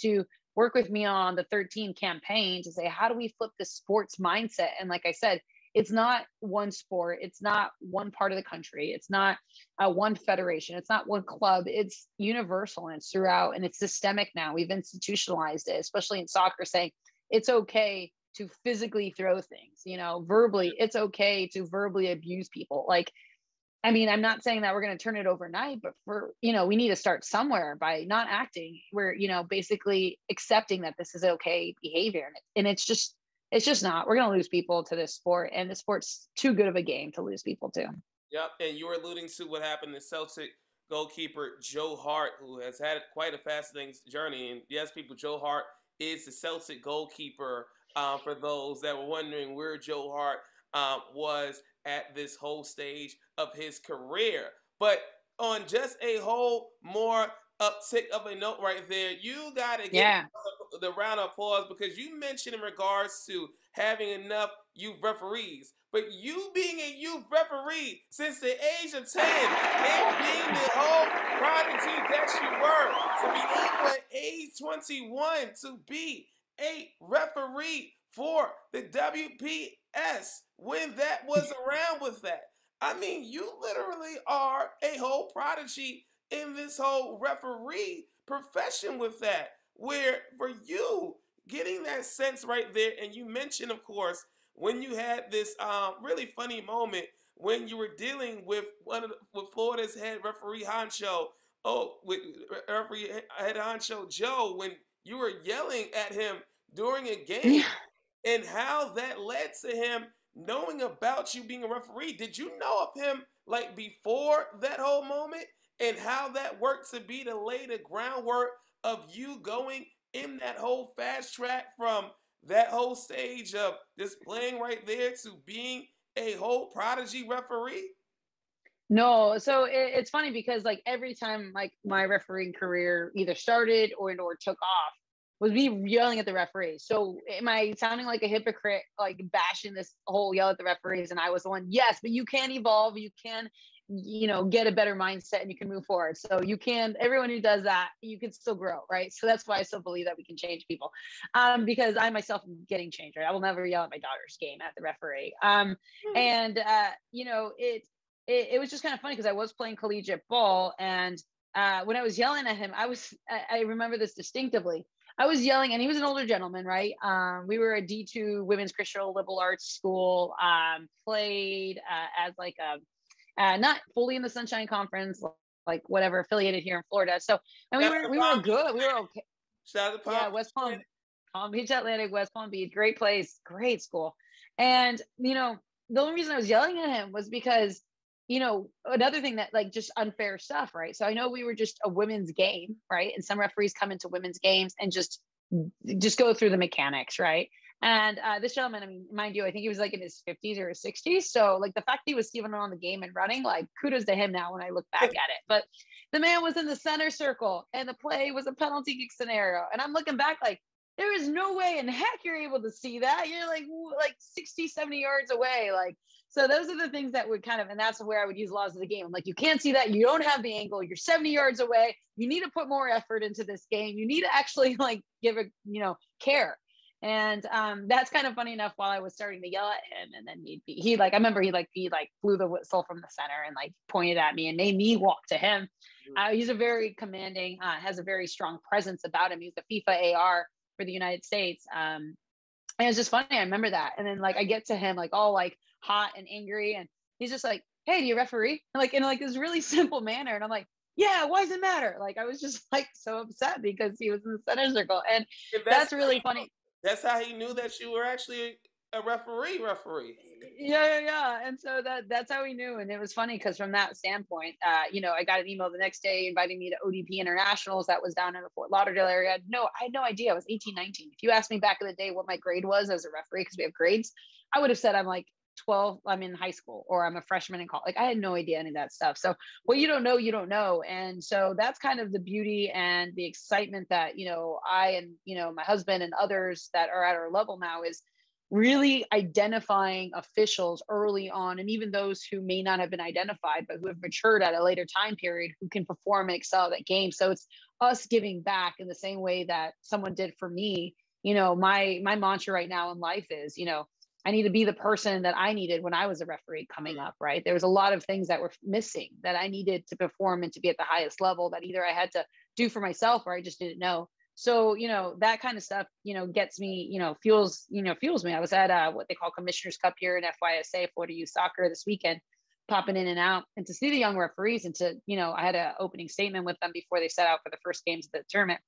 to work with me on the 13 campaign to say, how do we flip the sports mindset? And like I said, it's not one sport. It's not one part of the country. It's not one federation. It's not one club. It's universal, and it's throughout, and it's systemic now. We've institutionalized it, especially in soccer, saying it's okay to physically throw things, verbally. It's okay to verbally abuse people. I'm not saying that we're going to turn it overnight, but we need to start somewhere by not acting. We're, basically accepting that this is okay behavior. And it's just not. We're going to lose people to this sport, and the sport's too good of a game to lose people to. Yep. And you were alluding to what happened to Celtic goalkeeper Joe Hart, who has had quite a fascinating journey. And yes, Joe Hart is the Celtic goalkeeper. For those that were wondering where Joe Hart was at this whole stage of his career. But on just a whole more uptick of a note right there, you got to get the round of applause, because you mentioned in regards to having enough youth referees, but you being a youth referee since the age of 10 and being the whole prodigy that you were, to be able at age 21 to be a referee for the WPS when that was around with that. I mean, you literally are a whole prodigy in this whole referee profession with that. Where for you, getting that sense right there, and you mentioned, of course, when you had this really funny moment when you were dealing with with Florida's head referee honcho, with referee head honcho Joe, when you were yelling at him during a game, Yeah. and how that led to him knowing about you being a referee. Did you know of him like before that whole moment, and how that worked to be to lay the groundwork of you going in that whole fast track from that whole stage of just playing right there to being a whole prodigy referee? No, so it's funny because like every time like my refereeing career either started or took off was me yelling at the referees. So am I sounding like a hypocrite, like bashing this whole yell at the referees? And I was the one, yes, but you can evolve, you can, get a better mindset and you can move forward. So you can, everyone who does that, you can still grow, right? So that's why I still Bleav that we can change people. Because I myself am getting changed, right? I will never yell at my daughter's game at the referee. And it was just kind of funny because I was playing collegiate ball, and when I was yelling at him, I remember this distinctively. I was yelling, and he was an older gentleman, right? We were a D2 women's Christian liberal arts school, played as like not fully in the Sunshine Conference, like whatever, affiliated here in Florida. So, and Shout out to we were Palm Beach good. We were Atlantic. okay. Shout out to Yeah, Palm Beach Atlantic. Palm Beach Atlantic, West Palm Beach, great place, great school. And the only reason I was yelling at him was because another thing that like just unfair stuff, right? So I know we were just a women's game, right? And some referees come into women's games and just go through the mechanics, right? And this gentleman, I mean, mind you, I think he was like in his 50s or his 60s. So like the fact that he was even on the game and running, like kudos to him now when I look back at it. But the man was in the center circle and the play was a penalty kick scenario. And I'm looking back like, there is no way in heck you're able to see that. You're like 60, 70 yards away. Like, so those are the things that would kind of, and that's where I would use laws of the game. I'm like, you can't see that. You don't have the angle. You're 70 yards away. You need to put more effort into this game. You need to actually like give a, care. And that's kind of funny enough while I was starting to yell at him. And then I remember he blew the whistle from the center and like pointed at me and made me walk to him. He's a very commanding, has a very strong presence about him. He's the FIFA AR for the United States. And it's just funny. I remember that. And then like, I get to him like all like hot and angry. And he's just like, hey, do you referee? And, like in like this really simple manner. And I'm like, yeah, why does it matter? Like, I was just like so upset because he was in the center circle. And that's really funny. That's how he knew that you were actually a referee. Yeah. And so that's how he knew. And it was funny because from that standpoint, I got an email the next day inviting me to ODP Internationals that was down in the Fort Lauderdale area. I had no idea. I was 18, 19. If you asked me back in the day what my grade was as a referee, because we have grades, I would have said I'm like 12, I'm in high school, or I'm a freshman in college. Like I had no idea any of that stuff. So what you don't know, you don't know. And so that's kind of the beauty and the excitement that, I and, my husband and others that are at our level now is really identifying officials early on. And even those who may not have been identified, but who have matured at a later time period, who can perform and excel at that game. So it's us giving back in the same way that someone did for me. My mantra right now in life is, I need to be the person that I needed when I was a referee coming up, right? There was a lot of things that were missing that I needed to perform and to be at the highest level that either I had to do for myself or I just didn't know. So, that kind of stuff, gets me, fuels me. I was at what they call Commissioner's Cup here in FYSA, Florida Youth Soccer this weekend, popping in and out, and to see the young referees and to, I had an opening statement with them before they set out for the first games of the tournament.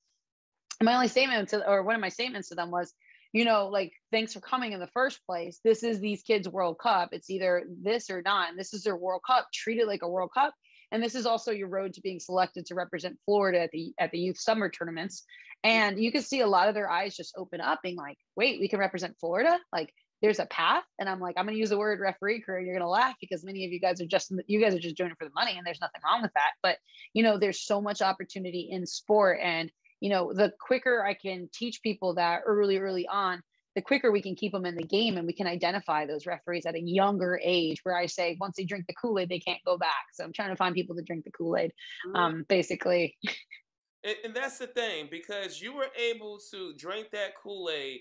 And my only statement one of my statements to them was, like, thanks for coming in the first place. This is these kids' World Cup. It's either this or not. And this is their World Cup. Treat it like a World Cup. And this is also your road to being selected to represent Florida at the youth summer tournaments. And you can see a lot of their eyes just open up being like, wait, we can represent Florida. Like there's a path. And I'm like, I'm going to use the word referee career. You're going to laugh because many of you guys are just doing it for the money. And there's nothing wrong with that. But, there's so much opportunity in sport. And, the quicker I can teach people that early on, the quicker we can keep them in the game and we can identify those referees at a younger age where I say, once they drink the Kool-Aid, they can't go back. So I'm trying to find people to drink the Kool-Aid, basically. And that's the thing, because you were able to drink that Kool-Aid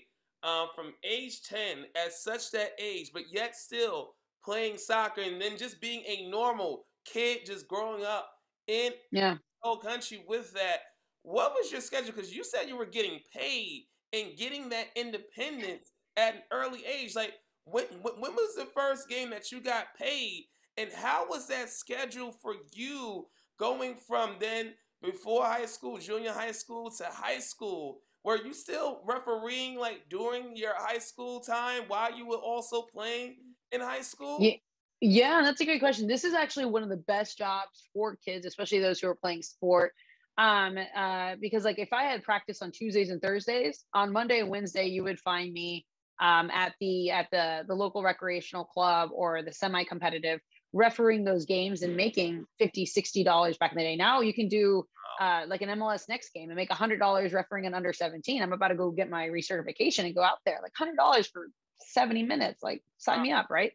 from age 10 at such that age, but yet still playing soccer and then just being a normal kid, just growing up in Yeah. the whole country with that. What was your schedule? Because you said you were getting paid and getting that independence at an early age. Like, when was the first game that you got paid? And how was that schedule for you going from then before high school, junior high school to high school? Were you still refereeing like during your high school time while you were also playing in high Yeah. school? Yeah, that's a great question. This is actually one of the best jobs for kids, especially those who are playing sport. Because like if I had practice on Tuesdays and Thursdays, on Monday and Wednesday, you would find me at the local recreational club or the semi-competitive refereeing those games and making 50, $60 back in the day. Now you can do like an MLS next game and make $100 refereeing an under 17. I'm about to go get my recertification and go out there, like $100 for 70 minutes, like sign Wow. me up, right?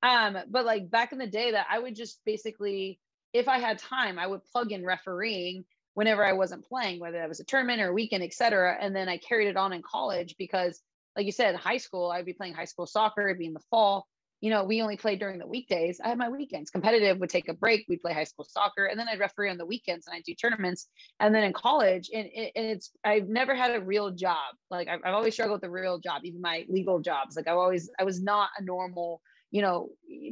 But like back in the day, that I would just basically, if I had time, I would plug in refereeing whenever I wasn't playing, whether that was a tournament or a weekend, et cetera. And then I carried it on in college because, like you said, in high school, I'd be playing high school soccer, it'd be in the fall. We only played during the weekdays. I had my weekends. Competitive would take a break. We'd play high school soccer, and then I'd referee on the weekends and I'd do tournaments. And then in college, I've never had a real job. Like I've always struggled with a real job, even my legal jobs. Like I was not a normal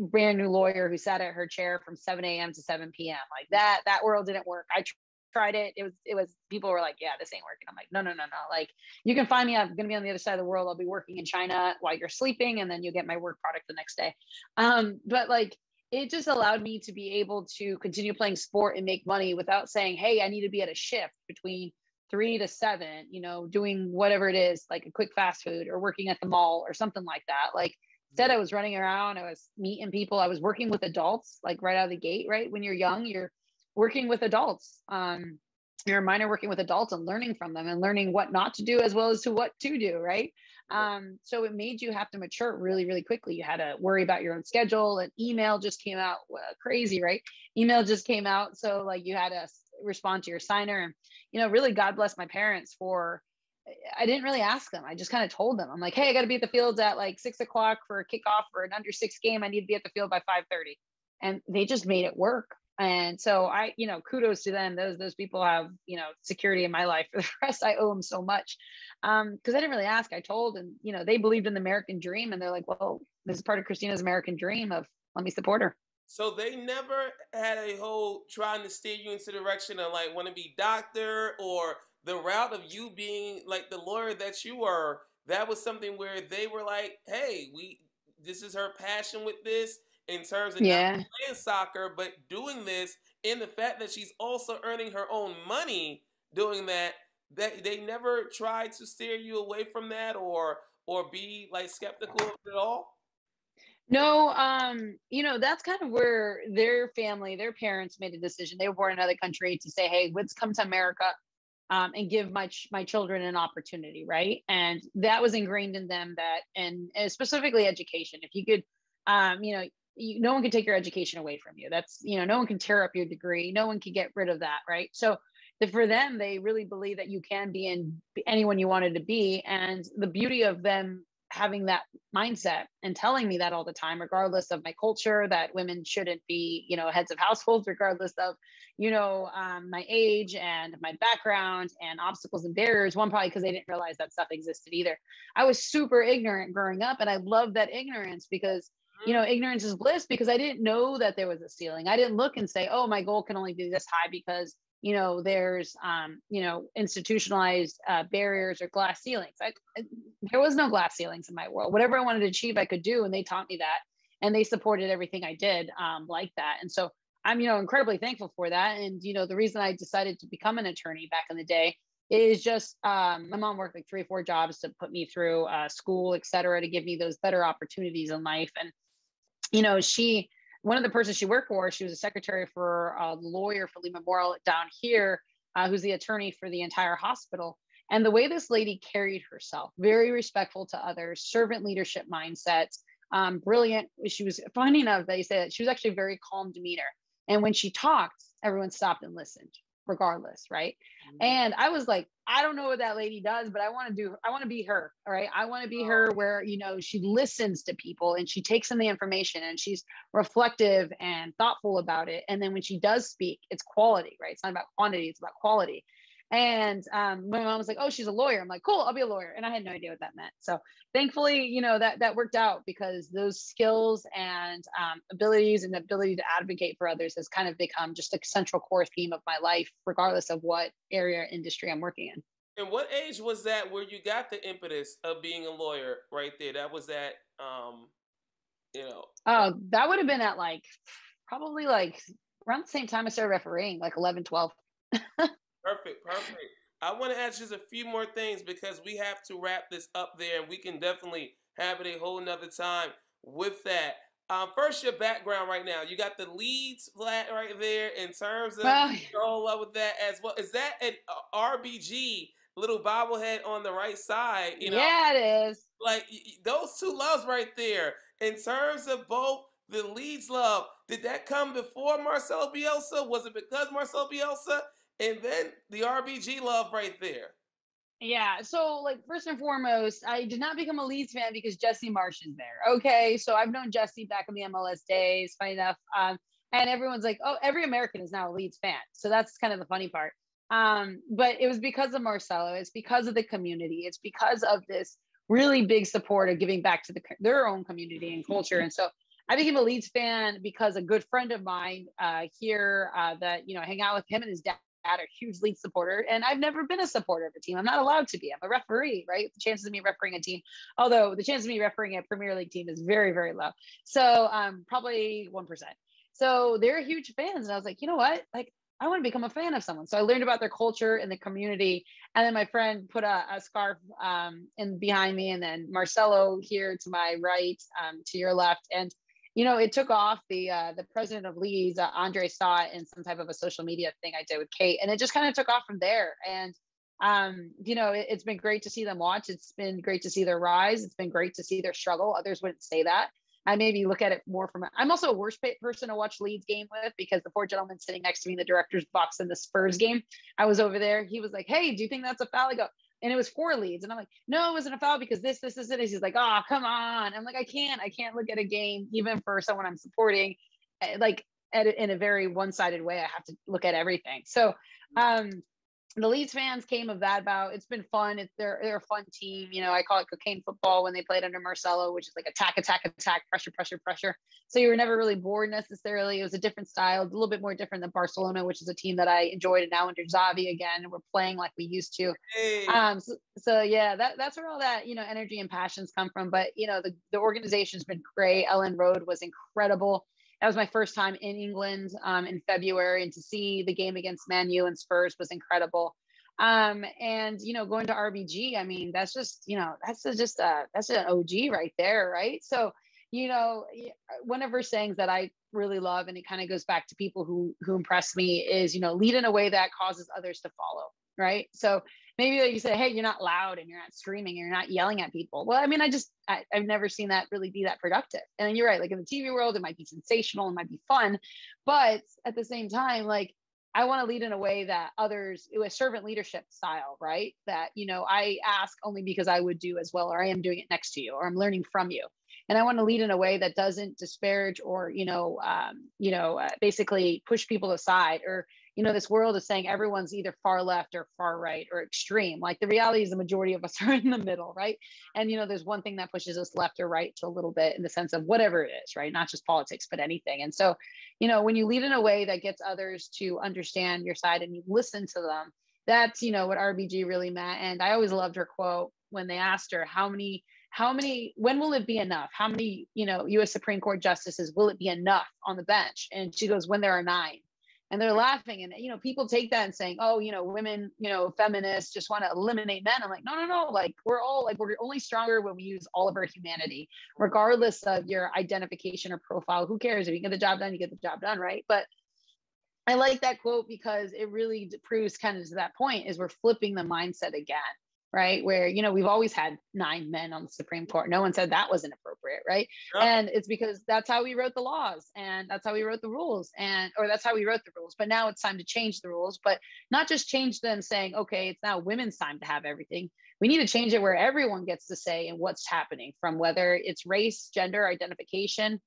brand new lawyer who sat at her chair from 7 a.m. to 7 p.m. Like that world didn't work. I tried it. It was people were like, yeah, this ain't working. I'm like, no, no, no, no. Like you can find me. I'm going to be on the other side of the world. I'll be working in China while you're sleeping. And then you'll get my work product the next day. But like, it just allowed me to be able to continue playing sport and make money without saying, hey, I need to be at a shift between 3 to 7, doing whatever it is, like a quick fast food or working at the mall or something like that. Like, instead, I was running around, I was meeting people, I was working with adults, like right out of the gate, right? When you're young, you're working with adults. You're a minor working with adults and learning from them and learning what not to do as well as to what to do, right? So it made you have to mature really, really quickly. You had to worry about your own schedule, and email just came out crazy, right? Email just came out. So like you had to respond to your signer. And, really God bless my parents for, I didn't really ask them. I just kind of told them, I'm like, hey, I got to be at the fields at like 6 o'clock for a kickoff for an under 6 game. I need to be at the field by 5:30. And they just made it work. And so kudos to them. Those people have, security in my life. For the rest, I owe them so much. Because I didn't really ask. I told, and, they believed in the American dream. And they're like, well, this is part of Christina's American dream of let me support her. So they never had a whole trying to steer you into the direction of like want to be doctor, or the route of you being like the lawyer that you were. That was something where they were like, hey, this is her passion with this, in terms of not Yeah. playing soccer, but doing this, in the fact that she's also earning her own money doing that. That they never tried to steer you away from that, or be like skeptical of it at all. No, that's kind of where their family, their parents made a decision. They were born in another country to say, hey, let's come to America and give my children an opportunity, right? And that was ingrained in them, that, and specifically education. If you could, no one can take your education away from you. That's, no one can tear up your degree. No one can get rid of that, right? So for them, they really believe that you can be anyone you wanted to be. And the beauty of them having that mindset and telling me that all the time, regardless of my culture, that women shouldn't be, heads of households, regardless of, my age and my background and obstacles and barriers. One, probably because they didn't realize that stuff existed either. I was super ignorant growing up, and I love that ignorance because, ignorance is bliss, because I didn't know that there was a ceiling. I didn't look and say, oh, my goal can only be this high because there's, institutionalized barriers or glass ceilings. There was no glass ceilings in my world. Whatever I wanted to achieve, I could do. And they taught me that, and they supported everything I did like that. And so I'm, incredibly thankful for that. And, the reason I decided to become an attorney back in the day is just my mom worked like 3 or 4 jobs to put me through school, et cetera, to give me those better opportunities in life. And, one of the persons she worked for, she was a secretary for a lawyer for Lee Memorial down here, who's the attorney for the entire hospital. And the way this lady carried herself, very respectful to others, servant leadership mindsets, brilliant. She was, funny enough, they said she was actually very calm demeanor. And when she talked, everyone stopped and listened. regardless, right? And I was like, I don't know what that lady does, but I want to be her. All right. I want to be her where, she listens to people and she takes in the information and she's reflective and thoughtful about it. And then when she does speak, it's quality, right? It's not about quantity, it's about quality. And my mom was like, oh, she's a lawyer. I'm like, cool, I'll be a lawyer. And I had no idea what that meant. So thankfully, that worked out, because those skills and abilities and the ability to advocate for others has kind of become just a central core theme of my life, regardless of what area or industry I'm working in. And what age was that where you got the impetus of being a lawyer right there? That was that, Oh, that would have been at probably around the same time I started refereeing, like 11, 12. Perfect. I want to ask just a few more things because we have to wrap this up there, and we can definitely have it a whole nother time with that. First, your background right now. You got the Leeds flat right there in terms of all love with that as well. Is that an RBG little bobblehead on the right side? Yeah, it is. Like those two loves right there. In terms of both the Leeds love, did that come before Marcelo Bielsa? Was it because Marcelo Bielsa? And then the RBG love right there. Yeah. So, first and foremost, I did not become a Leeds fan because Jesse Marsh is there. Okay. So I've known Jesse back in the MLS days, funny enough. And everyone's like, oh, every American is now a Leeds fan. So that's kind of the funny part. But it was because of Marcelo. It's because of the community. It's because of this really big support of giving back to their own community and culture. And so I became a Leeds fan because a good friend of mine here that, hang out with him and his dad are a huge Leeds supporter, and I've never been a supporter of a team. I'm not allowed to be. I'm a referee, right? The chances of me refereeing a team, although the chance of me refereeing a Premier League team is very, very low. So probably 1%. So they're huge fans. And I was like, you know what? I want to become a fan of someone. So I learned about their culture and the community. And then my friend put a scarf in behind me, and then Marcelo here to my right, to your left. And it took off. The president of Leeds, Andre, saw it in some type of a social media thing I did with Kate, and it just kind of took off from there. And it's been great to see them watch. It's been great to see their rise. It's been great to see their struggle. Others wouldn't say that. I maybe look at it more from. I'm also a worse person to watch Leeds game with, because the poor gentleman sitting next to me in the director's box in the Spurs game, I was over there. He was like, "Hey, do you think that's a foul?" I go, and it was for Leeds. And I'm like, no, it wasn't a foul because this. And he's like, oh, come on. I'm like, I can't look at a game, even for someone I'm supporting, in a very one-sided way. I have to look at everything. So, the Leeds fans came of that bout. It's been fun. They're a fun team. I call it cocaine football when they played under Marcelo, which is like attack, pressure. So you were never really bored necessarily. It was a different style, a little bit more different than Barcelona, which is a team that I enjoyed. And now under Xavi again, and we're playing like we used to. Hey. So yeah, that's where all that, energy and passions come from. But, the organization's been great. Ellen Road was incredible. That was my first time in England in February, and to see the game against Man U and Spurs was incredible. And going to RBG, I mean, that's an OG right there, right? So, one of her sayings that I really love, and it kind of goes back to people who impress me, is lead in a way that causes others to follow, right? So maybe you say, hey, you're not loud and you're not screaming, you're not yelling at people. Well, I mean, I've never seen that really be that productive. And you're right, in the TV world, it might be sensational, it might be fun, but at the same time, I want to lead in a way that others, it was servant leadership style, right? That, I ask only because I would do as well, or I am doing it next to you, or I'm learning from you. And I want to lead in a way that doesn't disparage or, basically push people aside, or, this world is saying everyone's either far left or far right or extreme. The reality is the majority of us are in the middle, right? And, there's one thing that pushes us left or right to a little bit in the sense of whatever it is, right? Not just politics, but anything. And so, when you lead in a way that gets others to understand your side and you listen to them, that's, what RBG really meant. And I always loved her quote when they asked her, when will it be enough? How many, U.S. Supreme Court justices will it be enough on the bench? And she goes, when there are 9. And they're laughing. And, people take that and saying, oh, women, feminists just want to eliminate men. I'm like, no. We're only stronger when we use all of our humanity, regardless of your identification or profile. Who cares? If you get the job done, you get the job done, right? But I like that quote because it really proves kind of to that point is we're flipping the mindset again, right? Where, we've always had 9 men on the Supreme Court. No one said that wasn't appropriate. it, right? And it's because that's how we wrote the laws, and that's how we wrote the rules, or that's how we wrote the rules. But now it's time to change the rules, but not just change them saying, okay, it's now women's time to have everything. We need to change it where everyone gets to say in what's happening, from whether it's race, gender identification,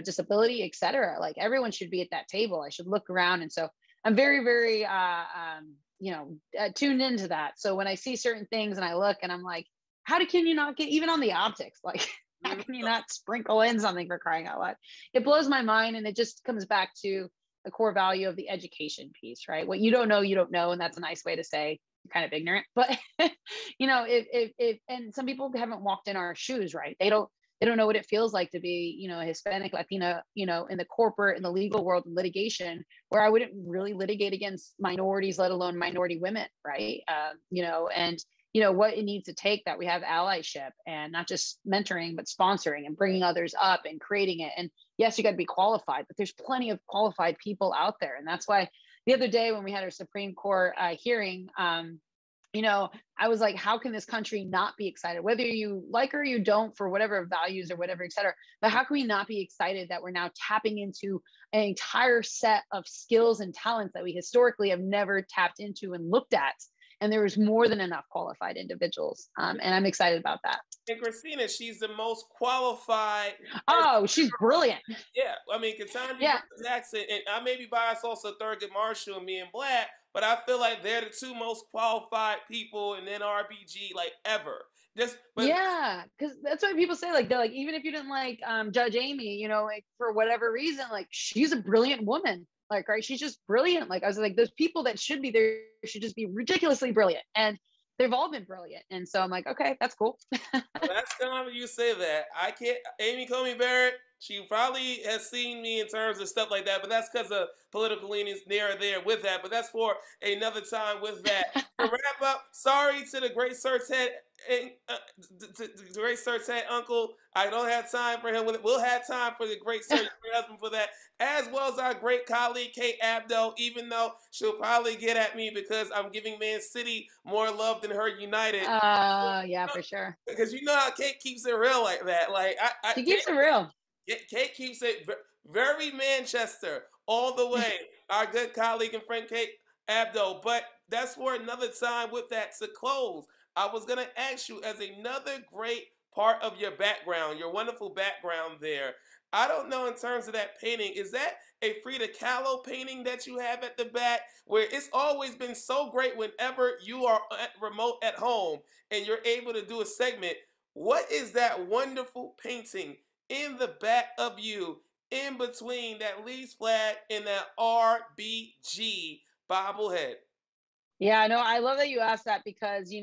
disability, etc. Like, everyone should be at that table. I should look around. And so I'm very, very, tuned into that. So when I see certain things and I look and I'm like, can you not get even on the optics? Like, how can you not sprinkle in something, for crying out loud? It blows my mind. And it just comes back to the core value of the education piece, right? What you don't know, you don't know. And that's a nice way to say you're kind of ignorant. But, if and some people haven't walked in our shoes, right? They don't know what it feels like to be, a Hispanic, Latina, in the corporate, in the legal world, in litigation, where I wouldn't really litigate against minorities, let alone minority women, right? What it needs to take, that we have allyship, and not just mentoring, but sponsoring and bringing others up and creating it. And yes, you got to be qualified, but there's plenty of qualified people out there. And that's why the other day when we had our Supreme Court hearing, I was like, how can this country not be excited, whether you like or you don't, for whatever values or whatever, et cetera, but how can we not be excited that we're now tapping into an entire set of skills and talents that we historically have never tapped into and looked at? And there was more than enough qualified individuals. And I'm excited about that. And Christina, she's the most qualified. Oh, she's brilliant. Yeah. I mean, Katanja Jackson, and I may be biased also, Thurgood Marshall and me and Bleav, but I feel like they're the two most qualified people in NRBG, like, ever. Because that's why people say, like, they're like, even if you didn't like Judge Amy, like, for whatever reason, like, she's a brilliant woman. Like, right, she's just brilliant. Like, I was like, those people that should be there should just be ridiculously brilliant, and they've all been brilliant. And so I'm like, okay, that's cool. That's kind of you say that. I can't. Amy Coney Barrett, she probably has seen me in terms of stuff like that, but that's because of political leanings near or there with that. But that's for another time with that. To wrap up, sorry to the great Sertet, the great Sertet uncle. I don't have time for him. We'll have time for the great Sertet husband for that, as well as our great colleague Kate Abdo, even though she'll probably get at me because I'm giving Man City more love than her United. Yeah, for sure. Because you know how Kate keeps it real like that. Like, she keeps it real. Kate keeps it very Manchester all the way. Our good colleague and friend Kate Abdo. But that's for another time with that. To close, I was going to ask you, as another great part of your background, your wonderful background there, I don't know, in terms of that painting, is that a Frida Kahlo painting that you have at the back, where it's always been so great whenever you are remote at home and you're able to do a segment? What is that wonderful painting in the back of you, in between that Leafs flag and that RBG bobblehead? Yeah, no, I love that you asked that, because,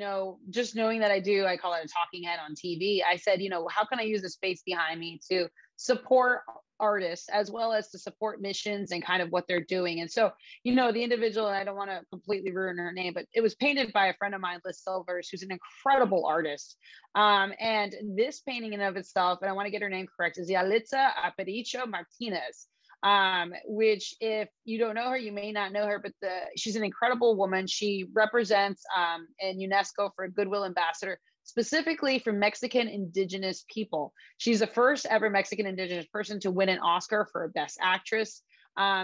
just knowing that I call it a talking head on TV. I said, how can I use the space behind me to support artists, as well as to support missions and kind of what they're doing? And so, the individual, and I don't want to completely ruin her name, but it was painted by a friend of mine, Liz Silvers, who's an incredible artist. And this painting in and of itself, and I want to get her name correct, is Yalitza Aparicio Martinez. Which, if you don't know her, you may not know her, but she's an incredible woman. She represents in UNESCO for a Goodwill Ambassador, specifically for Mexican Indigenous people. She's the first ever Mexican Indigenous person to win an Oscar for Best Actress.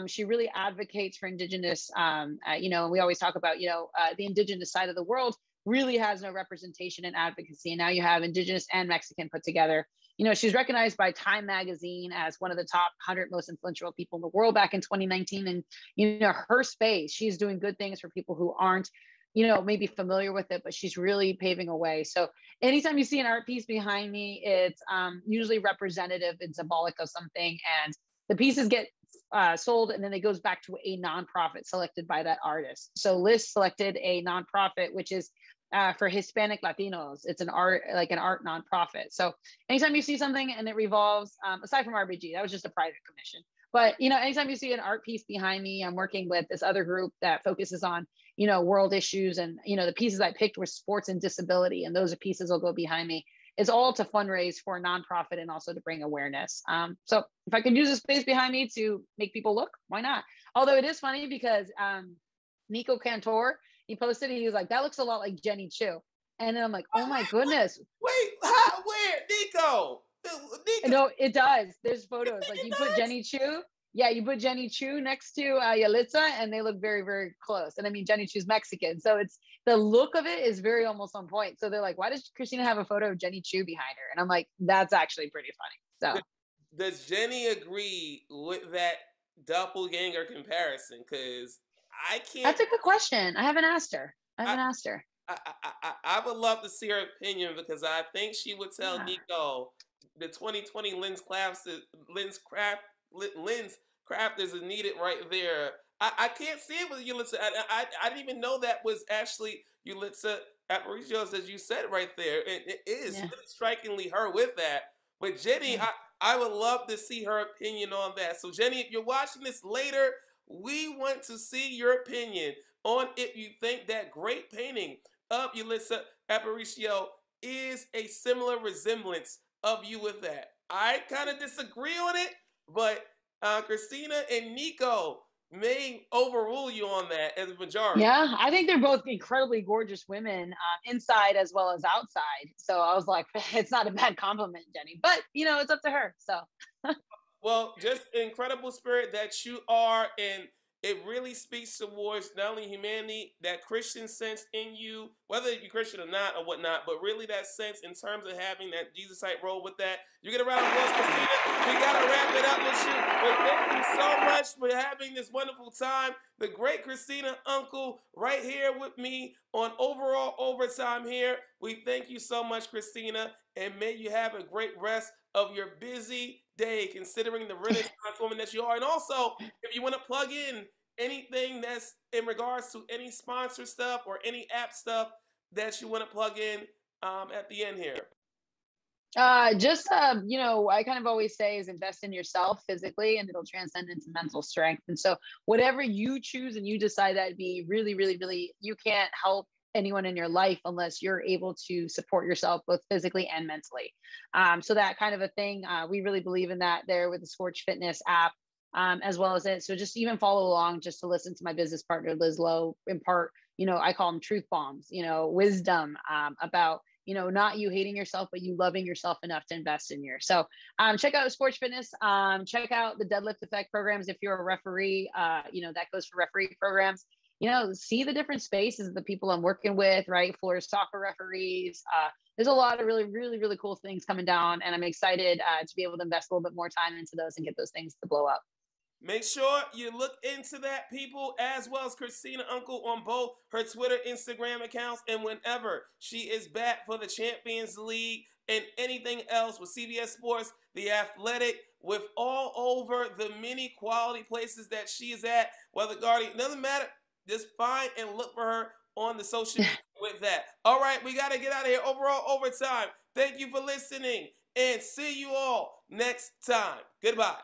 She really advocates for Indigenous, we always talk about, the Indigenous side of the world really has no representation and advocacy. And now you have Indigenous and Mexican put together. She's recognized by Time Magazine as one of the top 100 most influential people in the world back in 2019. And, her space, she's doing good things for people who aren't, maybe familiar with it, but she's really paving a way. So anytime you see an art piece behind me, it's usually representative and symbolic of something. And the pieces get sold, and then it goes back to a nonprofit selected by that artist. So Liz selected a nonprofit, which is for Hispanic Latinos. It's an art nonprofit. So anytime you see something and it revolves, aside from RBG, that was just a private commission. But, anytime you see an art piece behind me, I'm working with this other group that focuses on, world issues. And, the pieces I picked were sports and disability. And those pieces will go behind me. It's all to fundraise for a nonprofit and also to bring awareness. So if I could use a space behind me to make people look, why not? Although it is funny because Nico Cantor, he posted, he was like, that looks a lot like Jenny Chu. And then I'm like, oh my goodness. Wait, where? Nico? Nico. No, it does. There's photos. Like you put Jenny Chu. Yeah, you put Jenny Chu next to Yalitza, and they look very, very close. And I mean, Jenny Chu's Mexican, so it's the look of it is very almost on point. So they're like, "Why does Christina have a photo of Jenny Chu behind her?" And I'm like, "That's actually pretty funny." So, does Jenny agree with that doppelganger comparison? Because I can't. that's a good question. I haven't asked her. I would love to see her opinion because I think she would tell Yeah. Nico the 2020 lens crafters is needed right there. I can't see it with Yulitza. I didn't even know that was actually Yulitza Aparicio, as you said right there. It is Yeah. really strikingly her with that. But Jenny, Yeah. I would love to see her opinion on that. So Jenny, if you're watching this later, we want to see your opinion on if you think that great painting of Yulitza Aparicio is a similar resemblance of you with that. I kind of disagree on it, but Christina and Nico may overrule you on that as a majority. Yeah, I think they're both incredibly gorgeous women, inside as well as outside. So I was like, it's not a bad compliment, Jenny. But it's up to her. So. Well, just incredible spirit that you are, and it really speaks towards not only humanity, that Christian sense in you, whether you're Christian or not or whatnot, but really that sense in terms of having that Jesus type role with that. You get a round of applause, Christina. We got to wrap it up with you. But thank you so much for having this wonderful time. The great Christina Unkel right here with me on Overall Overtime here. We thank you so much, Christina, and may you have a great rest of your busy day, considering the Renaissance woman that you are. And also, if you want to plug in anything that's in regards to any sponsor stuff or any app stuff that you want to plug in at the end here. I kind of always say is invest in yourself physically and it'll transcend into mental strength. And so whatever you choose and you decide that'd be really, really, really, you can't help anyone in your life unless you're able to support yourself both physically and mentally. So that kind of a thing, we really Bleav in that there with the Scorch Fitness app, as well as it. So just even follow along just to listen to my business partner, Liz Lowe, impart, I call them truth bombs, wisdom about, not you hating yourself, but you loving yourself enough to invest in your. So check out Scorch Fitness. Check out the Deadlift Effect programs. If you're a referee, that goes for referee programs. See the different spaces of the people I'm working with, right? Floor soccer referees. There's a lot of really, really, really cool things coming down. And I'm excited to be able to invest a little bit more time into those and get those things to blow up. Make sure you look into that, people, as well as Christina Unkel on both her Twitter, Instagram accounts, and whenever she is back for the Champions League and anything else with CBS Sports, The Athletic, with all over the many quality places that she is at, whether Guardian, doesn't matter, just find and look for her on the social media with that. All right, we got to get out of here. Overall Overtime. Thank you for listening, and see you all next time. Goodbye.